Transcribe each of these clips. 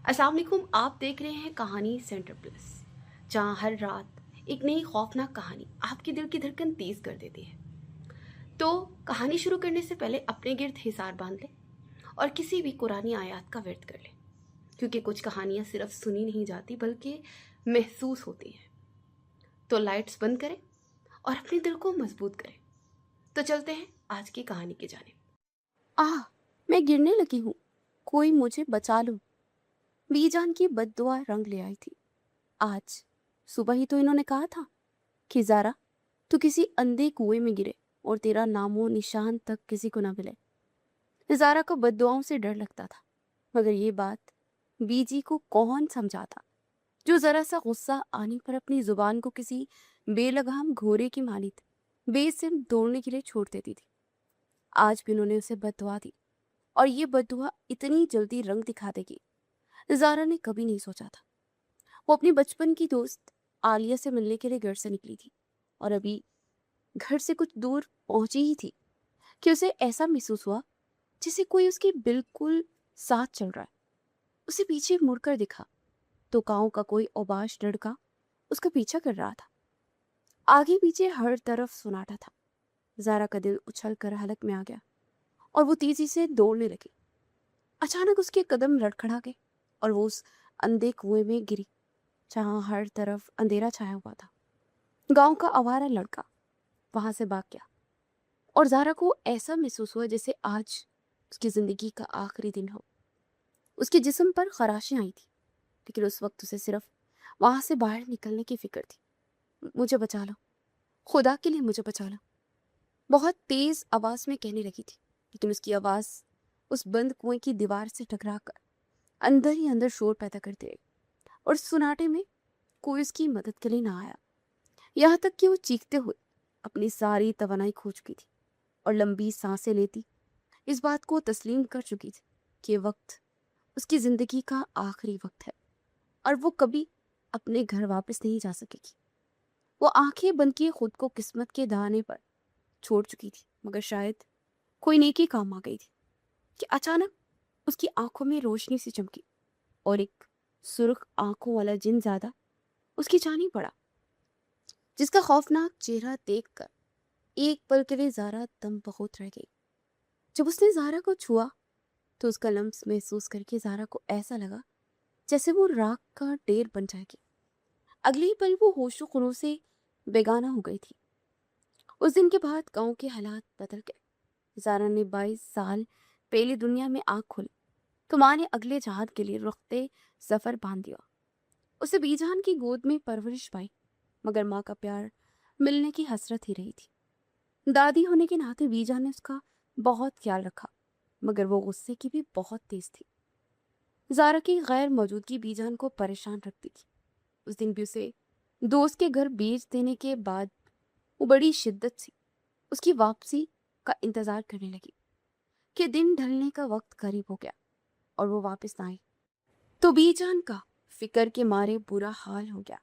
अस्सलाम वालेकुम। आप देख रहे हैं कहानी सेंटर प्लस, जहां हर रात एक नई खौफनाक कहानी आपके दिल की धड़कन तेज कर देती है। तो कहानी शुरू करने से पहले अपने गिर्द हिसार बांध लें और किसी भी कुरानी आयत का विर्द कर लें, क्योंकि कुछ कहानियां सिर्फ सुनी नहीं जाती बल्कि महसूस होती हैं। तो लाइट्स बंद करें और अपने दिल को मजबूत करें। तो चलते हैं आज की कहानी की जानिब। आह! मैं गिरने लगी हूँ। कोई मुझे बचा लो। बीजान की बद्दुआ रंग ले आई थी। आज सुबह ही तो इन्होंने कहा था कि ज़ारा, तू किसी अंधे कुएं में गिरे और तेरा नामो निशान तक किसी को ना मिले। ज़ारा को बद्दुआओं से डर लगता था, मगर ये बात बीजी को कौन समझाता, जो ज़रा सा गुस्सा आने पर अपनी जुबान को किसी बेलगाम घोड़े की मानित बेसिम दौड़ने के लिए छोड़ देती थी। आज भी उन्होंने उसे बद्दुआ दी, और ये बद्दुआ इतनी जल्दी रंग दिखा देगी, ज़ारा ने कभी नहीं सोचा था। वो अपनी बचपन की दोस्त आलिया से मिलने के लिए घर से निकली थी, और अभी घर से कुछ दूर पहुंची ही थी कि उसे ऐसा महसूस हुआ जैसे कोई उसके बिल्कुल साथ चल रहा है। उसे पीछे मुड़कर दिखा तो गांव का कोई औबाश लड़का उसका पीछा कर रहा था। आगे पीछे हर तरफ सुनाटा था। ज़ारा का दिल उछल कर हलक में आ गया और वो तेजी से दौड़ने लगी। अचानक उसके कदम लड़खड़ा गए और वो उस अंधे कुएं में गिरी, जहां हर तरफ अंधेरा छाया हुआ था। गांव का आवारा लड़का वहां से भाग गया, और ज़ारा को ऐसा महसूस हुआ जैसे आज उसकी जिंदगी का आखिरी दिन हो। उसके जिस्म पर खराशें आई थी, लेकिन उस वक्त उसे सिर्फ वहां से बाहर निकलने की फिक्र थी। मुझे बचा लो, खुदा के लिए मुझे बचा लो, बहुत तेज आवाज में कहने लगी थी। लेकिन उसकी आवाज उस बंद कुएं की दीवार से टकरा कर अंदर ही अंदर शोर पैदा करती रही, और सुनाटे में कोई उसकी मदद के लिए ना आया। यहाँ तक कि वो चीखते हुए अपनी सारी तवानाई खो चुकी थी और लंबी सांसें लेती इस बात को तस्लीम कर चुकी थी कि ये वक्त उसकी जिंदगी का आखिरी वक्त है, और वो कभी अपने घर वापस नहीं जा सकेगी। वो आंखें बंद किए खुद को किस्मत के दाने पर छोड़ चुकी थी, मगर शायद कोई नेकी काम आ गई थी कि अचानक उसकी आंखों में रोशनी सी चमकी, और एक सुर्ख आंखों वाला जिन ज्यादा उसकी जानी पड़ा, जिसका खौफनाक चेहरा देखकर एक पल के लिए ज़ारा दम बखौत रह गई। जब उसने ज़ारा को छुआ तो उसका लम्स महसूस करके ज़ारा को ऐसा लगा जैसे वो राख का ढेर बन जाएगी। अगले ही पल वो होशो खुरों से बेगाना हो गई थी। उस दिन के बाद गांव के हालात बदल गए। ज़ारा ने 22 साल पहले दुनिया में आँख खोली तो माँ ने अगले जहाद के लिए रुखते सफ़र बांध दिया। उसे बीजान की गोद में परवरिश पाई, मगर माँ का प्यार मिलने की हसरत ही रही थी। दादी होने के नाते बीजान ने उसका बहुत ख्याल रखा, मगर वो गुस्से की भी बहुत तेज थी। ज़ारा की गैर मौजूदगी बीजान को परेशान रखती थी। उस दिन भी उसे दोस्त के घर बेच देने के बाद वो बड़ी शिद्दत से उसकी वापसी का इंतजार करने लगी कि दिन ढलने का वक्त करीब हो गया और वो वापस ना आई। तो बीजान का फिक्र के मारे बुरा हाल हो गया।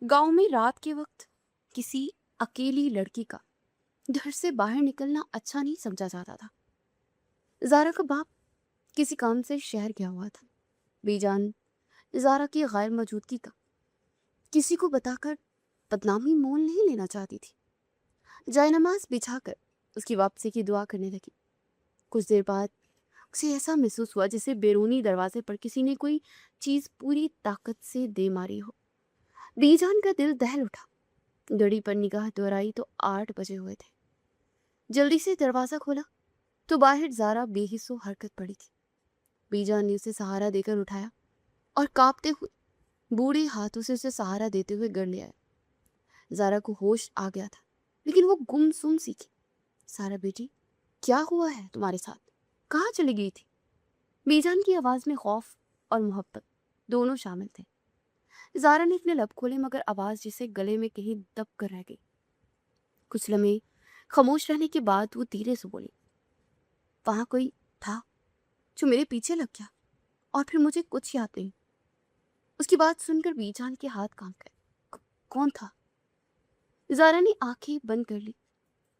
गांव में रात के वक्त किसी अकेली लड़की का घर से बाहर निकलना अच्छा नहीं समझा जाता था। ज़ारा का बाप किसी काम से शहर गया हुआ था। बीजान ज़ारा की गैर मौजूदगी का किसी को बताकर बदनामी मोल नहीं लेना चाहती थी। जायनमाज बिछाकर उसकी वापसी की दुआ करने लगी। कुछ देर बाद उसे ऐसा महसूस हुआ जैसे बैरूनी दरवाजे पर किसी ने कोई चीज पूरी ताकत से दे मारी हो। बीजान का दिल दहल उठा। घड़ी पर निगाह दोहराई तो 8 बजे हुए थे। जल्दी से दरवाजा खोला तो बाहर ज़ारा बेहिस्सो हरकत पड़ी थी। बीजान ने उसे सहारा देकर उठाया और कांपते हुए बूढ़े हाथों से उसे सहारा देते हुए घर ले आया। ज़ारा को होश आ गया था, लेकिन वो गुमसुम सी थी। सारा बेटी, क्या हुआ है तुम्हारे साथ? कहाँ चली गई थी? बीजान की आवाज में खौफ और मोहब्बत दोनों शामिल थे। ज़ारा ने अपने लब खोले, मगर आवाज जिसे गले में कहीं दब कर रह गई। कुछ लम्हे खामोश रहने के बाद वो धीरे से बोली, वहां कोई था जो मेरे पीछे लग गया और फिर मुझे कुछ याद नहीं। उसकी बात सुनकर बीजान के हाथ कांप गए। कौन था? ज़ारा ने आंखें बंद कर ली,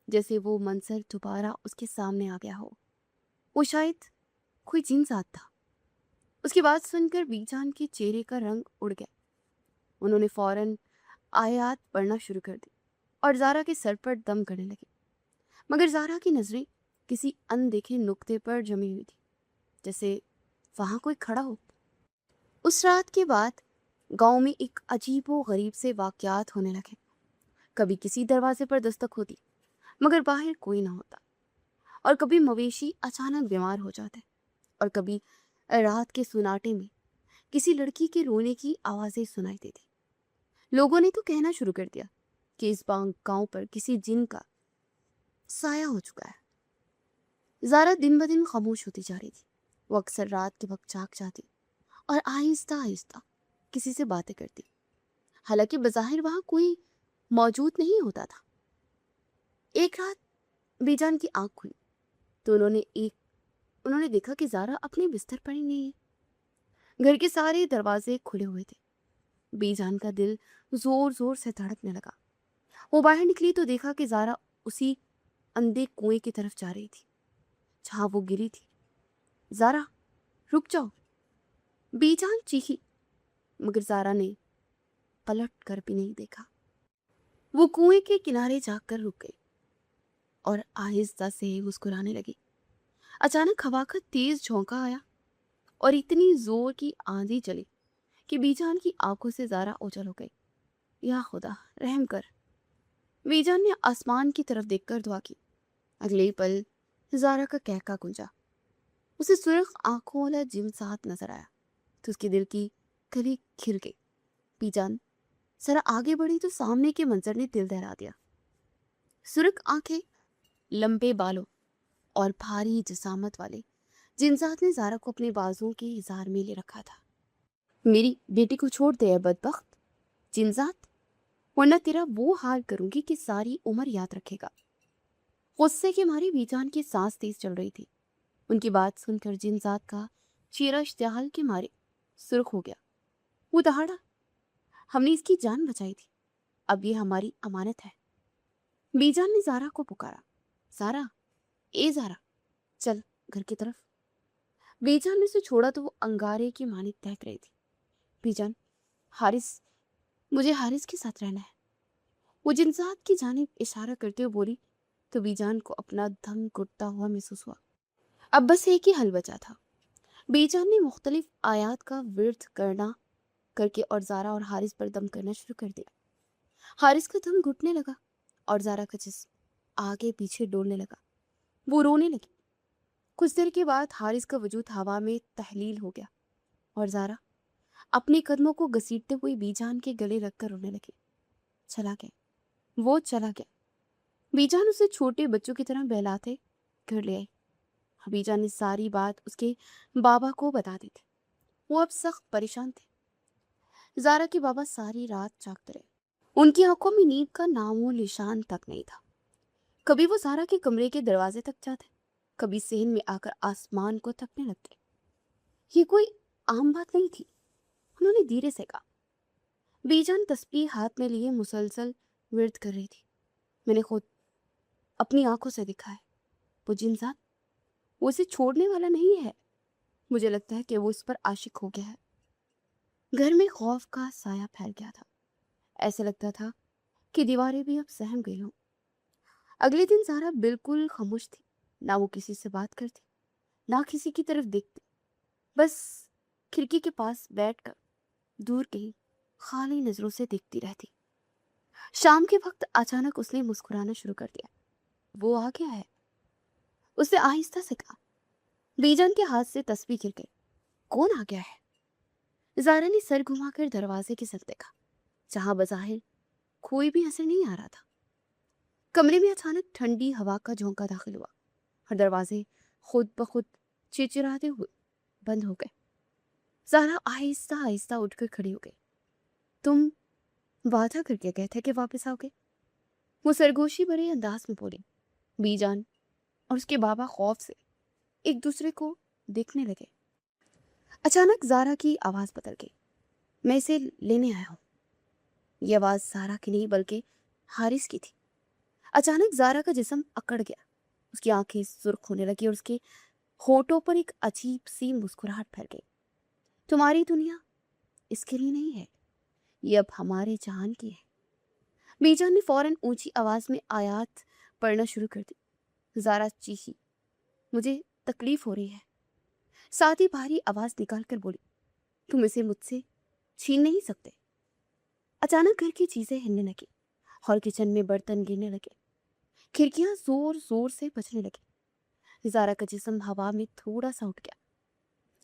जैसे वो मंजर दोबारा उसके सामने आ गया हो। वो शायद कोई जिन जात था, اس کی بات سن کر بی جان کے چہرے کا رنگ اڑ گیا۔ انہوں نے فوراً آیات پڑھنا شروع کر دی اور زارا کے سر پر دم کرنے لگے، مگر زارا کی نظریں کسی اندیکھے نقطے پر جمی ہوئی تھی، جیسے وہاں کوئی کھڑا ہو۔ اس رات کے بعد گاؤں میں ایک عجیب و غریب سے واقعات ہونے لگے۔ کبھی کسی دروازے پر دستک ہوتی مگر باہر کوئی نہ ہوتا، اور کبھی مویشی اچانک بیمار ہو جاتے، اور کبھی رات کے سناٹے میں کسی لڑکی کے رونے کی آوازیں سنائی دیتی۔ لوگوں نے تو کہنا شروع کر دیا کہ اس گاؤں پر کسی جن کا سایہ ہو چکا ہے۔ زارا دن بدن خاموش ہوتی جا رہی تھی۔ وہ اکثر رات کے وقت جاگ جاتی اور آہستہ آہستہ کسی سے باتیں کرتی، حالانکہ بظاہر وہاں کوئی موجود نہیں ہوتا تھا۔ ایک رات بی جان کی آنکھ کھلی تو انہوں نے دیکھا کہ زارا اپنے بستر پر ہی نہیں ہے۔ گھر کے سارے دروازے کھلے ہوئے تھے۔ بی جان کا دل زور زور سے دھڑکنے لگا۔ وہ باہر نکلی تو دیکھا کہ زارا اسی اندھے کنویں کی طرف جا رہی تھی جہاں وہ گری تھی۔ زارا، رک جاؤ، بی جان چیخی، مگر زارا نے پلٹ کر بھی نہیں دیکھا۔ وہ کنویں کے کنارے جا کر رک گئی اور آہستہ سے مسکرانے لگی۔ اچانک ہوا کا تیز جھونکا آیا اور اتنی زور کی آندھی چلی کہ بی جان کی آنکھوں سے زارا اوجھل ہو گئی۔ یا خدا رحم کر، بی جان نے آسمان کی طرف دیکھ کر دعا کی۔ اگلے ہی پل زارا کا کہکا گونجا۔ اسے سرخ آنکھوں والا جن ساتھ نظر آیا تو اس کے دل کی کلی کھل گئی۔ بی جان ذرا آگے بڑھی تو سامنے کے منظر نے دل دہلا دیا۔ سرخ آنکھیں، لمبے بالوں اور بھاری جسامت والے جنسات نے زارا کو اپنے بازوؤں کے اظہار میں لے رکھا تھا۔ میری بیٹی کو چھوڑ دے اے بدبخت جنسات، ورنہ تیرا وہ حال کروں گی کہ ساری عمر یاد رکھے گا۔ غصے کے مارے بی جان کی سانس تیز چل رہی تھی۔ ان کی بات سن کر جنسات کا چہرہ اشتعال کے مارے سرخ ہو گیا۔ وہ دہاڑا، ہم نے اس کی جان بچائی تھی، اب یہ ہماری امانت ہے۔ بی جان نے زارا کو پکارا، زارا، اے زارا، چل گھر کی طرف۔ بی جان نے اسے چھوڑا تو وہ انگارے کی مانند تہک رہی تھی۔ بی جان، مجھے حارث کے ساتھ رہنا ہے، وہ جنسات کی جانب اشارہ کرتے ہوئے بولی تو بی جان کو اپنا دم گھٹتا ہوا محسوس ہوا۔ اب بس ایک ہی حل بچا تھا۔ بی جان نے مختلف آیات کا ورد کر کے اور زارا اور حارث پر دم کرنا شروع کر دیا۔ حارث کا دم گھٹنے لگا اور زارا کا جسم آگے پیچھے ڈولنے لگا۔ وہ رونے لگی۔ کچھ دیر کے بعد حارث کا وجود ہوا میں تحلیل ہو گیا اور زارا اپنے قدموں کو گھسیٹتے ہوئے بی جان کے گلے رکھ کر رونے لگی۔ چلا گیا، وہ چلا گیا۔ بی جان اسے چھوٹے بچوں کی طرح بہلاتے گھر لے آئی۔ بی جان نے ساری بات اس کے بابا کو بتا دی تھی۔ وہ اب سخت پریشان تھے۔ زارا کے بابا ساری رات جاگتے رہے۔ ان کی آنکھوں میں نیند کا نام و نشان تک نہیں تھا۔ کبھی وہ زارا کے کمرے کے دروازے تک جاتے، کبھی صحن میں آ کر آسمان کو تکنے لگتے۔ یہ کوئی عام بات نہیں تھی۔ انہوں نے دھیرے سے کہا۔ بی جان تسبیح ہاتھ میں لیے مسلسل ورد کر رہی تھی۔ میں نے خود اپنی آنکھوں سے دیکھا ہے، وہ جنسات، وہ اسے چھوڑنے والا نہیں ہے۔ مجھے لگتا ہے کہ وہ اس پر عاشق ہو گیا ہے۔ گھر میں خوف کا سایہ پھیل گیا تھا۔ ایسے لگتا تھا کہ دیواریں بھی اب سہم گئی ہوں۔ اگلے دن زارا بالکل خاموش تھی، نہ وہ کسی سے بات کرتی، نہ کسی کی طرف دیکھتی، بس کھڑکی کے پاس بیٹھ کر دور کہیں خالی نظروں سے دیکھتی رہتی۔ شام کے وقت اچانک اس نے مسکرانا شروع کر دیا۔ وہ آ گیا ہے، اس نے آہستہ سے کہا۔ بی جان کے ہاتھ سے تسبیح گر گئی۔ کون آ گیا ہے؟ زارا نے سر گھما کر دروازے کی طرف دیکھا جہاں بظاہر کوئی بھی اثر نہیں آ رہا تھا۔ کمرے میں اچانک ٹھنڈی ہوا کا جھونکا داخل ہوا اور دروازے خود بخود چرچراتے ہوئے بند ہو گئے۔ زارا آہستہ آہستہ اٹھ کر کھڑی ہو گئی۔ تم وعدہ کر کے گئے تھے کہ واپس آؤ گے، وہ سرگوشی بھرے انداز میں بولی۔ بی جان اور اس کے بابا خوف سے ایک دوسرے کو دیکھنے لگے۔ اچانک زارا کی آواز بدل گئی۔ میں اسے لینے آیا ہوں۔ یہ آواز زارا کی نہیں بلکہ حارث کی تھی۔ اچانک زارا کا جسم اکڑ گیا، اس کی آنکھیں سرخ ہونے لگی اور اس کے ہونٹوں پر ایک عجیب سی مسکراہٹ پھیل گئی۔ تمہاری دنیا اس کے لیے نہیں ہے، یہ اب ہمارے جہان کی ہے۔ بی جان نے فوراً اونچی آواز میں آیات پڑھنا شروع کر دی۔ زارا چیخی، مجھے تکلیف ہو رہی ہے۔ ساتھ ہی بھاری آواز نکال کر بولی، تم اسے مجھ سے چھین نہیں سکتے۔ اچانک گھر کی چیزیں ہلنے لگی اور کچن میں برتن گرنے لگے، کھڑکیاں زور زور سے بجنے لگی۔ زارا کا جسم ہوا میں تھوڑا سا اٹھ گیا۔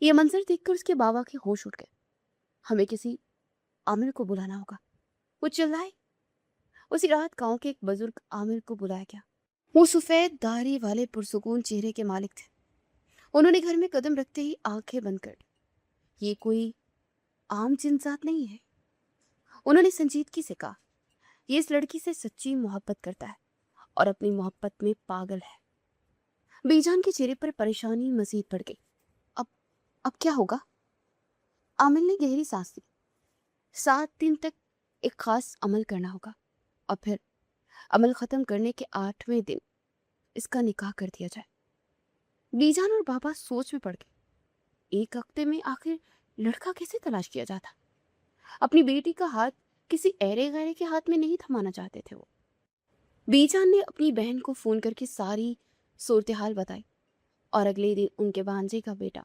یہ منظر دیکھ کر اس کے بابا کے ہوش اٹھ گئے۔ ہمیں کسی عامل کو بلانا ہوگا، وہ چلائے۔ اسی رات گاؤں کے ایک بزرگ عامل کو بلایا گیا۔ وہ سفید داڑھی والے پرسکون چہرے کے مالک تھے۔ انہوں نے گھر میں قدم رکھتے ہی آنکھیں بند کر لی۔ یہ کوئی عام جن ذات نہیں ہے، انہوں نے سنجیدگی سے کہا، یہ اس لڑکی سے سچی محبت کرتا ہے اور اپنی محبت میں پاگل ہے۔ بی جان کے چہرے پر پریشانی مزید بڑھ گئی۔ اب کیا ہوگا؟ عامل نے گہری سانس لی۔ 7 دن تک ایک خاص عمل کرنا ہوگا اور پھر عمل ختم کرنے کے 8ویں دن اس کا نکاح کر دیا جائے۔ بی جان اور بابا سوچ میں پڑ گئے۔ ایک ہفتے میں آخر لڑکا کیسے تلاش کیا جاتا؟ اپنی بیٹی کا ہاتھ کسی ایرے غیرے کے ہاتھ میں نہیں تھمانا چاہتے تھے وہ۔ بی جان نے اپنی بہن کو فون کر کے ساری صورتحال بتائی اور اگلے دن ان کے بھانجے کا بیٹا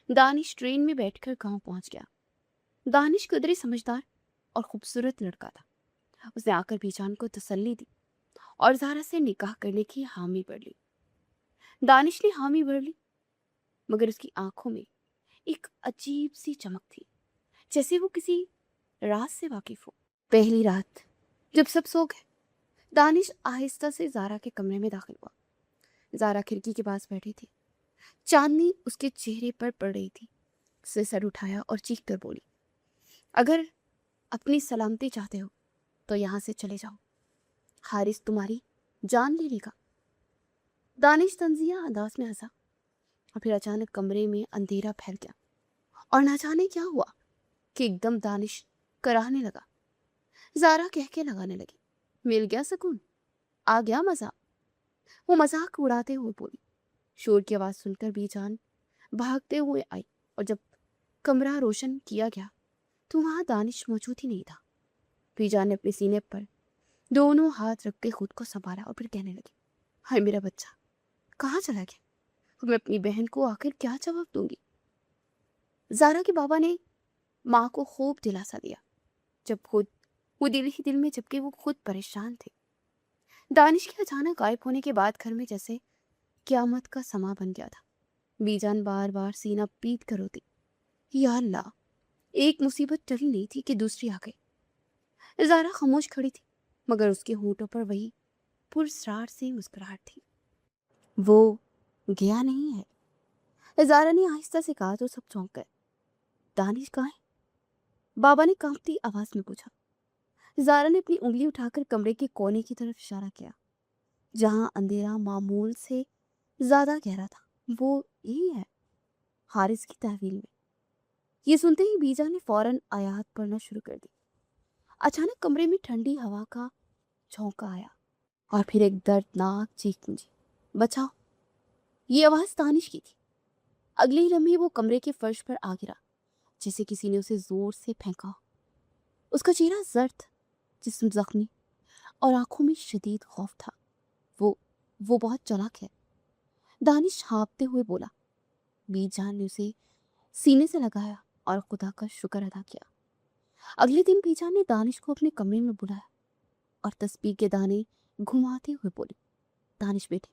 دانش ٹرین میں بیٹھ کر گاؤں پہنچ گیا۔ دانش قدرے سمجھدار اور خوبصورت لڑکا تھا۔ اس نے آ کر بی جان کو تسلی دی اور زارا سے نکاح کرنے کی حامی بھر لی۔ دانش نے حامی بھر لی، مگر اس کی آنکھوں میں ایک عجیب سی چمک تھی، جیسے وہ کسی راز سے واقف ہو۔ پہلی رات جب سب سو گئے، دانش آہستہ سے زارا کے کمرے میں داخل ہوا۔ زارا کھڑکی کے پاس بیٹھی تھی، چاندنی اس کے چہرے پر پڑ رہی تھی۔ اس نے سر اٹھایا اور چیخ کر بولی، اگر اپنی سلامتی چاہتے ہو تو یہاں سے چلے جاؤ، حارث تمہاری جان لے لے گا۔ دانش طنزیہ انداز میں ہنسا اور پھر اچانک کمرے میں اندھیرا پھیل گیا اور نہ جانے کیا ہوا کہ ایک دم دانش کراہنے لگا۔ زارا کہکے لگانے لگی، مل گیا سکون، آ گیا مزہ۔ وہ مذاق اڑاتے ہوئے بولی۔ شور کی آواز سن کر بی جان بھاگتے ہوئے آئی اور جب کمرہ روشن کیا گیا تو وہاں دانش موجود ہی نہیں تھا۔ بی جان نے اپنے سینے پر دونوں ہاتھ رکھ کے خود کو سنبھالا اور پھر کہنے لگی، ہائے میرا بچہ کہاں چلا گیا؟ میں اپنی بہن کو آخر کیا جواب دوں گی؟ زارا کے بابا نے ماں کو خوب دلاسا دیا، جب خود وہ دل ہی دل میں جبکہ وہ خود پریشان تھے۔ دانش کے اچانک غائب ہونے کے بعد گھر میں جیسے قیامت کا سما بن گیا تھا۔ بی جان بار بار سینہ پیٹ کر روتی، یا اللہ، ایک مصیبت ٹلی نہیں تھی کہ دوسری آ گئی۔ زارا خاموش کھڑی تھی، مگر اس کے ہونٹوں پر وہی پراسرار سی مسکراہٹ تھی۔ وہ گیا نہیں ہے، زارا نے آہستہ سے کہا تو سب چونک گئے۔ دانش کہاں ہے؟ بابا نے کانپتی آواز میں پوچھا۔ زارا نے اپنی انگلی اٹھا کر کمرے کے کونے کی طرف اشارہ کیا، جہاں اندھیرا معمول سے زیادہ گہرا تھا۔ وہ یہی ہے، حارث کی تحویل میں۔ یہ سنتے ہی بی جان نے فوراً آیات پڑھنا شروع کر دی۔ اچانک کمرے میں ٹھنڈی ہوا کا جھونکا آیا اور پھر ایک دردناک چیخ گونجی، بچاؤ! یہ آواز دانش کی تھی۔ اگلے ہی لمحے وہ کمرے کے فرش پر آ گرا جیسے کسی نے اسے زور سے پھینکا۔ اس کا چہرہ زرد، جسم زخمی اور آنکھوں میں شدید خوف تھا۔ وہ بہت چالاک ہے، دانش ہانپتے ہوئے بولا۔ بی جان نے اسے سینے سے لگایا اور خدا کا شکر ادا کیا۔ اگلے دن بی جان نے دانش کو اپنے کمرے میں بلایا اور تسبیح کے دانے گھماتے ہوئے بولی، دانش بیٹے،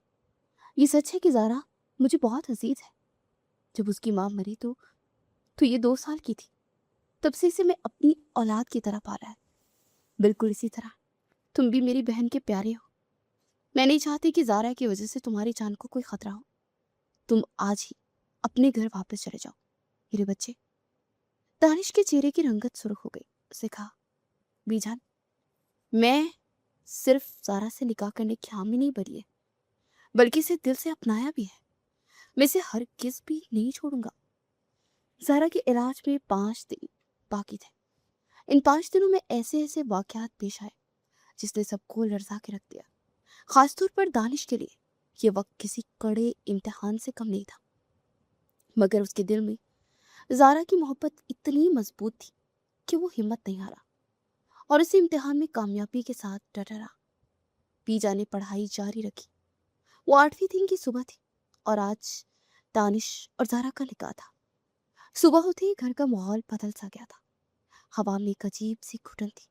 یہ سچ ہے کہ زارا مجھے بہت عزیز ہے۔ جب اس کی ماں مری تو یہ 2 سال کی تھی، تب سے اسے میں اپنی اولاد کی طرح پالا ہے۔ بالکل اسی طرح تم بھی میری بہن کے پیارے ہو۔ میں نہیں چاہتی کہ زارا کی وجہ سے تمہاری جان کو کوئی خطرہ ہو۔ تم آج ہی اپنے گھر واپس چلے جاؤ میرے بچے۔ دانش کے چہرے کی رنگت سرخ ہو گئی۔ اسے کہا، بی جان، میں صرف زارا سے نکاح کرنے کی حامی نہیں بھری ہے، بلکہ اسے دل سے اپنایا بھی ہے۔ میں اسے ہرگز بھی نہیں چھوڑوں گا۔ زارا کے علاج میں 5 دن باقی تھے۔ ان 5 دنوں میں ایسے واقعات پیش آئے جس نے سب کو لرزا کے رکھ دیا۔ خاص طور پر دانش کے لیے یہ وقت کسی کڑے امتحان سے کم نہیں تھا، مگر اس کے دل میں زارا کی محبت اتنی مضبوط تھی کہ وہ ہمت نہیں ہارا اور اسے امتحان میں کامیابی کے ساتھ ڈٹا رہا۔ پیجا نے پڑھائی جاری رکھی۔ وہ 8ویں دن کی صبح تھی اور آج دانش اور زارا کا نکاح تھا۔ صبح ہوتے ہی گھر کا ماحول بدل سا گیا تھا۔ ہوا میں ایک عجیب سی گھٹن تھی،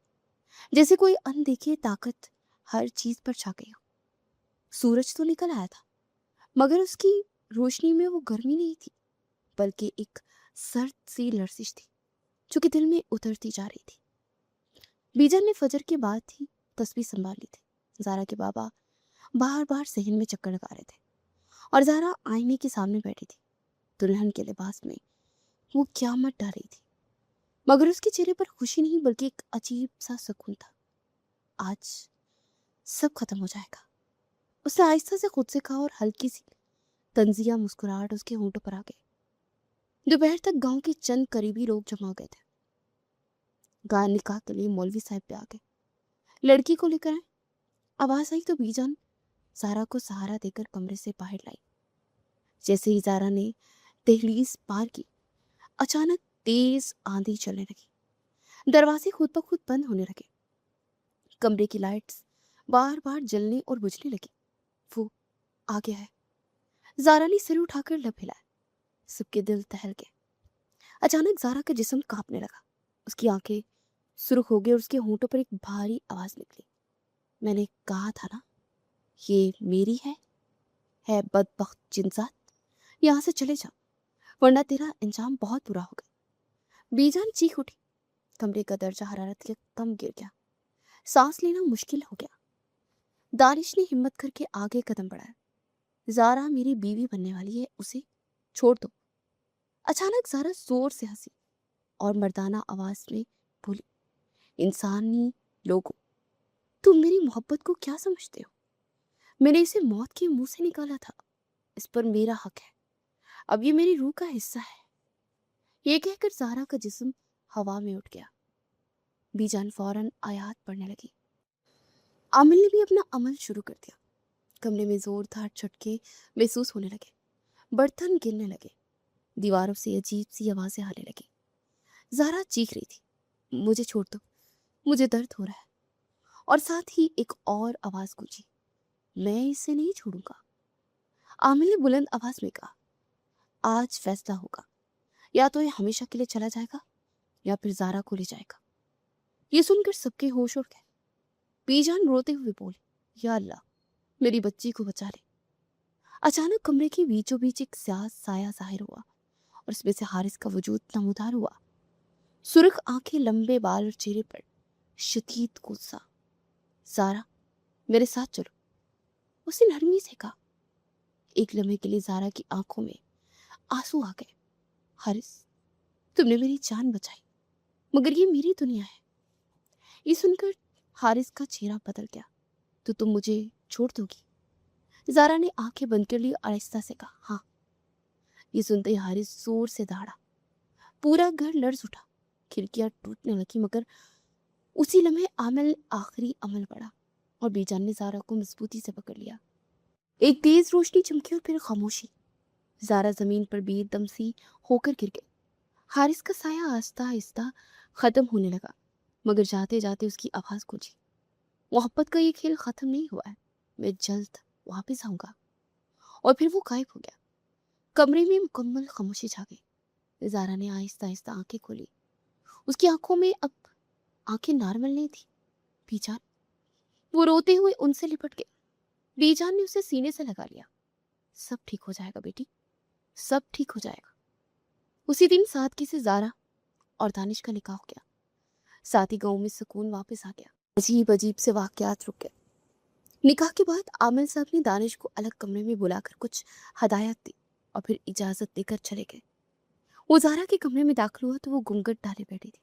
جیسے کوئی اندیکھی طاقت ہر چیز پر چھا گئی ہو۔ سورج تو نکل آیا تھا، مگر اس کی روشنی میں وہ گرمی نہیں تھی، بلکہ ایک سرد سی لرزش تھی جو کہ دل میں اترتی جا رہی تھی۔ بیجن نے فجر کے بعد ہی تسبیح سنبھال لی تھی۔ زارا کے بابا بار بار ذہن میں چکر لگا رہے تھے اور زارا آئینے کے سامنے بیٹھی تھی، دلہن کے لباس میں۔ وہ قیامت ڈال رہی تھی، مگر اس کے چہرے پر خوشی نہیں بلکہ ایک عجیب سا سکون تھا۔ آج سب ختم ہو جائے گا، اس نے آہستہ سے خود سے کہا، اور ہلکی سی طنزیہ مسکراہٹ اس کے ہونٹوں پر آ گئی۔ دوپہر تک گاؤں کے چند قریبی لوگ جمع ہو گئے تھے۔ نکاح کے لیے مولوی صاحب بھی آ گئے، لڑکی کو لے کر آئے۔ آواز آئی تو بیجان زارا کو سہارا دے کر کمرے سے باہر لائی۔ جیسے ہی زارا نے دہلیز پار کی، اچانک تیز آندھی چلنے لگی، دروازے خود بخود بند ہونے لگے، کمرے کی لائٹس بار بار جلنے اور بجھنے لگی۔ وہ آ گیا ہے، زارا نے سر اٹھا کر لب ہلایا۔ سب کے دل دہل گئے۔ اچانک زارا کا جسم کانپنے لگا، اس کی آنکھیں سرخ ہو گئی اور اس کے ہونٹوں پر ایک بھاری آواز نکلی۔ میں نے کہا تھا نا، یہ میری ہے بدبخت جنزات، یہاں سے چلے جا ورنہ تیرا انجام بہت برا ہوگا۔ بیجان چیخ اٹھی، کمرے کا درجہ حرارت کم گر گیا، سانس لینا مشکل ہو گیا۔ دانش نے ہمت کر کے آگے قدم بڑھایا۔ زارا میری بیوی بننے والی ہے، اسے چھوڑ دو۔ اچانک زارا زور سے ہنسی اور مردانہ آواز میں بولی، انسانی لوگوں، تم میری محبت کو کیا سمجھتے ہو؟ میں نے اسے موت کے منہ سے نکالا تھا، اس پر میرا حق ہے، اب یہ میری روح کا حصہ ہے۔ یہ کہہ کر زارا کا جسم ہوا میں اٹھ گیا۔ بیجان فوراً آیات پڑھنے لگی۔ عامل نے بھی اپنا عمل شروع کر دیا۔ کمرے میں زوردار جھٹکے محسوس ہونے لگے، برتن گرنے لگے، دیواروں سے عجیب سی آوازیں آنے لگی۔ زارا چیخ رہی تھی، مجھے چھوڑ دو، مجھے درد ہو رہا ہے، اور ساتھ ہی ایک اور آواز گونجی، میں اسے نہیں چھوڑوں گا۔ عامل نے بلند آواز میں کہا، آج فیصلہ ہوگا، یا تو یہ ہمیشہ کے لیے چلا جائے گا یا پھر زارا کو لے جائے گا۔ یہ سن کر سب کے ہوش اڑ گئے۔ بیجان روتے ہوئے بولی، یا اللہ، میری بچی کو بچا لے۔ اچانک کمرے کے بیچوں بیچ ایک سیاہ سایہ ظاہر ہوا اور اس میں سے حارث کا وجود نمودار ہوا، سرخ آنکھیں، لمبے بال اور چہرے پر شدید غصہ۔ زارا، میرے ساتھ چلو، اس نے نرمی سے کہا۔ ایک لمحے کے لیے زارا کی آنکھوں میں آنسو آ گئے۔ حارث، تم نے میری جان بچائی، مگر یہ میری دنیا ہے۔ یہ سن کر حارث کا چہرہ بدل گیا، تو تم مجھے چھوڑ دو گی؟ زارا نے آنکھیں بند کر لی اور آہستہ سے کہا، ہاں۔ یہ سنتے ہی حارث زور سے دہاڑا، پورا گھر لرز اٹھا، کھڑکیاں ٹوٹنے لگی، مگر اسی لمحے عامل آخری عمل پڑا اور بیجان نے زارا کو مضبوطی سے پکڑ لیا۔ ایک تیز روشنی چمکی اور پھر خاموشی۔ زارا زمین پر بے دم سی ہو کر گر گئی۔ حارث کا سایہ آہستہ آہستہ ختم ہونے لگا، مگر جاتے جاتے اس کی آواز گونجی، محبت کا یہ کھیل ختم نہیں ہوا ہے، میں جلد واپس آؤں گا۔ اور پھر وہ غائب ہو گیا۔ کمرے میں مکمل خاموشی چھا گئی۔ زارا نے آہستہ آہستہ آنکھیں کھولی۔ اس کی آنکھوں میں اب آنکھیں نارمل نہیں تھی۔ بیجان، وہ روتے ہوئے ان سے لپٹ گئے۔ بیجان نے اسے سینے سے لگا لیا، سب ٹھیک ہو جائے گا بیٹی، سب ٹھیک ہو جائے گا۔ اسی دن سادگی سے زارا اور دانش کا نکاح ہو گیا۔ ساتھ ہی گاؤں میں سکون واپس آ گیا۔ عجیب عجیب سے واقعات رک گئے۔ نکاح کے بعد عامل صاحب نے دانش کو الگ کمرے میں بلا کر کچھ ہدایت دی اور پھر اجازت دے کر چلے گئے۔ وہ زارا کے کمرے میں داخل ہوا تو وہ گھونگھٹ ڈالے بیٹھی تھی۔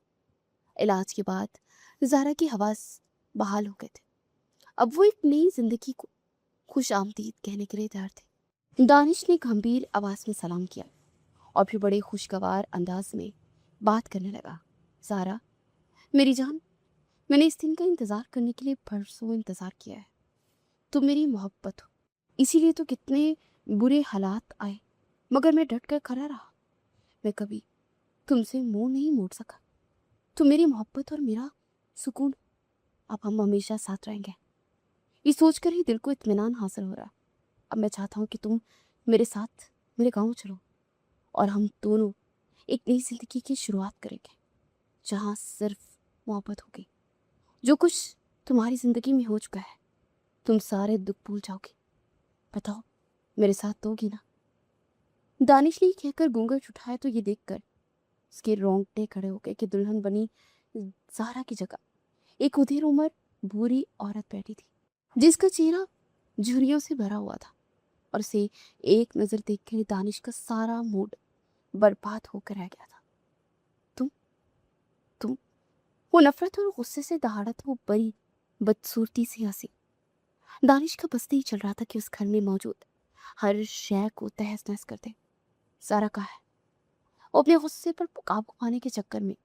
علاج کے بعد زارا کی حواس بحال ہو گئے تھے، اب وہ ایک نئی زندگی کو خوش آمدید کہنے کے لیے تیار تھے۔ دانش نے گمبھیر آواز میں سلام کیا اور پھر بڑے خوشگوار انداز میں بات کرنے لگا، زارا میری جان، میں نے اس دن کا انتظار کرنے کے لیے برسوں انتظار کیا ہے۔ تم میری محبت ہو، اسی لیے تو کتنے برے حالات آئے مگر میں ڈٹ کر کھڑا رہا۔ میں کبھی तुमसे मुंह नहीं मोड़ सका। तुम मेरी मोहब्बत और मेरा सुकून। अब हम हमेशा साथ रहेंगे। ये सोचकर ही दिल को इत्मीनान हासिल हो रहा। अब मैं चाहता हूँ कि तुम मेरे साथ मेरे गाँव चलो और हम दोनों एक नई जिंदगी की शुरुआत करेंगे, जहाँ सिर्फ मोहब्बत होगी। जो कुछ तुम्हारी जिंदगी में हो चुका है, तुम सारे दुख भूल जाओगी। बताओ, मेरे साथ दोगी ना? दानिश ने कहकर घूंघट उठाया तो ये देखकर उसके रोंगटे खड़े हो गए कि दुल्हन बनी ज़ारा की जगह एक उधेड़ उम्र बूढ़ी औरत बैठी थी, जिसका चेहरा झुर्रियों से भरा हुआ था। और उसे एक नज़र देखकर दानिश का सारा मूड बर्बाद होकर रह गया था। तुम तुम वो नफरत और गुस्से से दहाड़त वो बड़ी बदसूरती सी हंसी। दानिश का बस नहीं चल रहा था कि उस घर में मौजूद हर शय को तहस नहस कर दे। सारा कहा है, वो अपने गुस्से पर काबू पाने के चक्कर में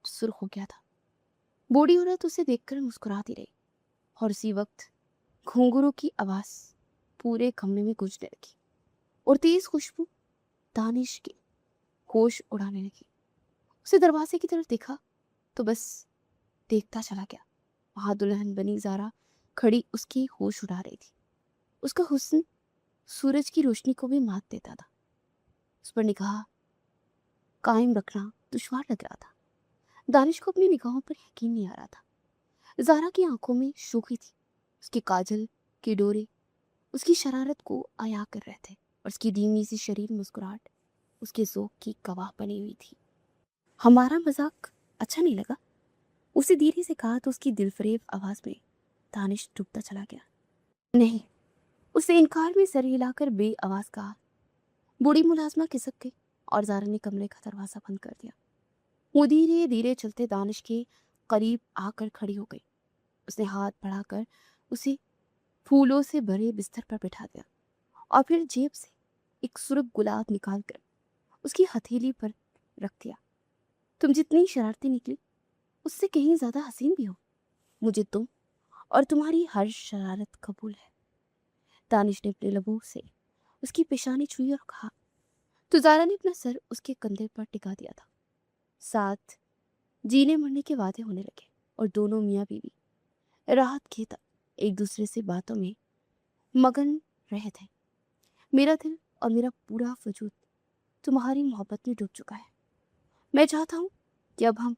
सुर्ख हो गया था। बूढ़ी औरत उसे देखकर मुस्कुराती रही और उसी वक्त घुंघरू की आवाज पूरे कमरे में गूंजने लगी और तेज खुशबू दानिश के होश उड़ाने लगी। उसे दरवाजे की तरफ देखा तो बस देखता चला गया। वहां दुल्हन बनी ज़ारा खड़ी उसकी होश उड़ा रही थी। उसका हुस्न सूरज की रोशनी को भी मात देता था। उस पर निगाह कायम रखना दुश्वार लग रहा था। दानिश को अपनी निगाहों पर यकीन नहीं आ रहा था। ज़ारा की आंखों में शोखी थी। उसके काजल के डोरे उसकी शरारत को अया कर रहे थे और उसकी धीमी सी शरीर मुस्कुराहट उसके ज़ौक़ की गवाह बनी हुई थी। हमारा मजाक अच्छा नहीं लगा? उसे धीरे से कहा तो उसकी दिलफरेब आवाज में दानिश डूबता चला गया। नहीं, उसे इनकार में सर हिलाकर बे आवाज कहा। बूढ़ी मुलाजमा खिसक गई और ज़ारा ने कमरे का दरवाजा बंद कर दिया। वो धीरे धीरे चलते दानिश के करीब आकर खड़ी हो गई। उसने हाथ बढ़ाकर उसे फूलों से भरे बिस्तर पर बिठा दिया और फिर जेब से एक सुर्ख गुलाब निकालकर उसकी हथेली पर रख दिया। तुम जितनी शरारती निकली, उससे कहीं ज्यादा हसीन भी हो। मुझे तुम और तुम्हारी हर शरारत कबूल है। दानिश ने अपने लबों से उसकी पेशानी छुई और कहा। तो ज़ारा ने अपना सर उसके कंधे पर टिका दिया था। साथ जीने मरने के वादे होने लगे और दोनों मियाँ बीवी राहत के तक एक दूसरे से बातों में मगन रहे थे। मेरा दिल और मेरा पूरा वजूद तुम्हारी मोहब्बत में डूब चुका है। मैं चाहता हूँ कि अब हम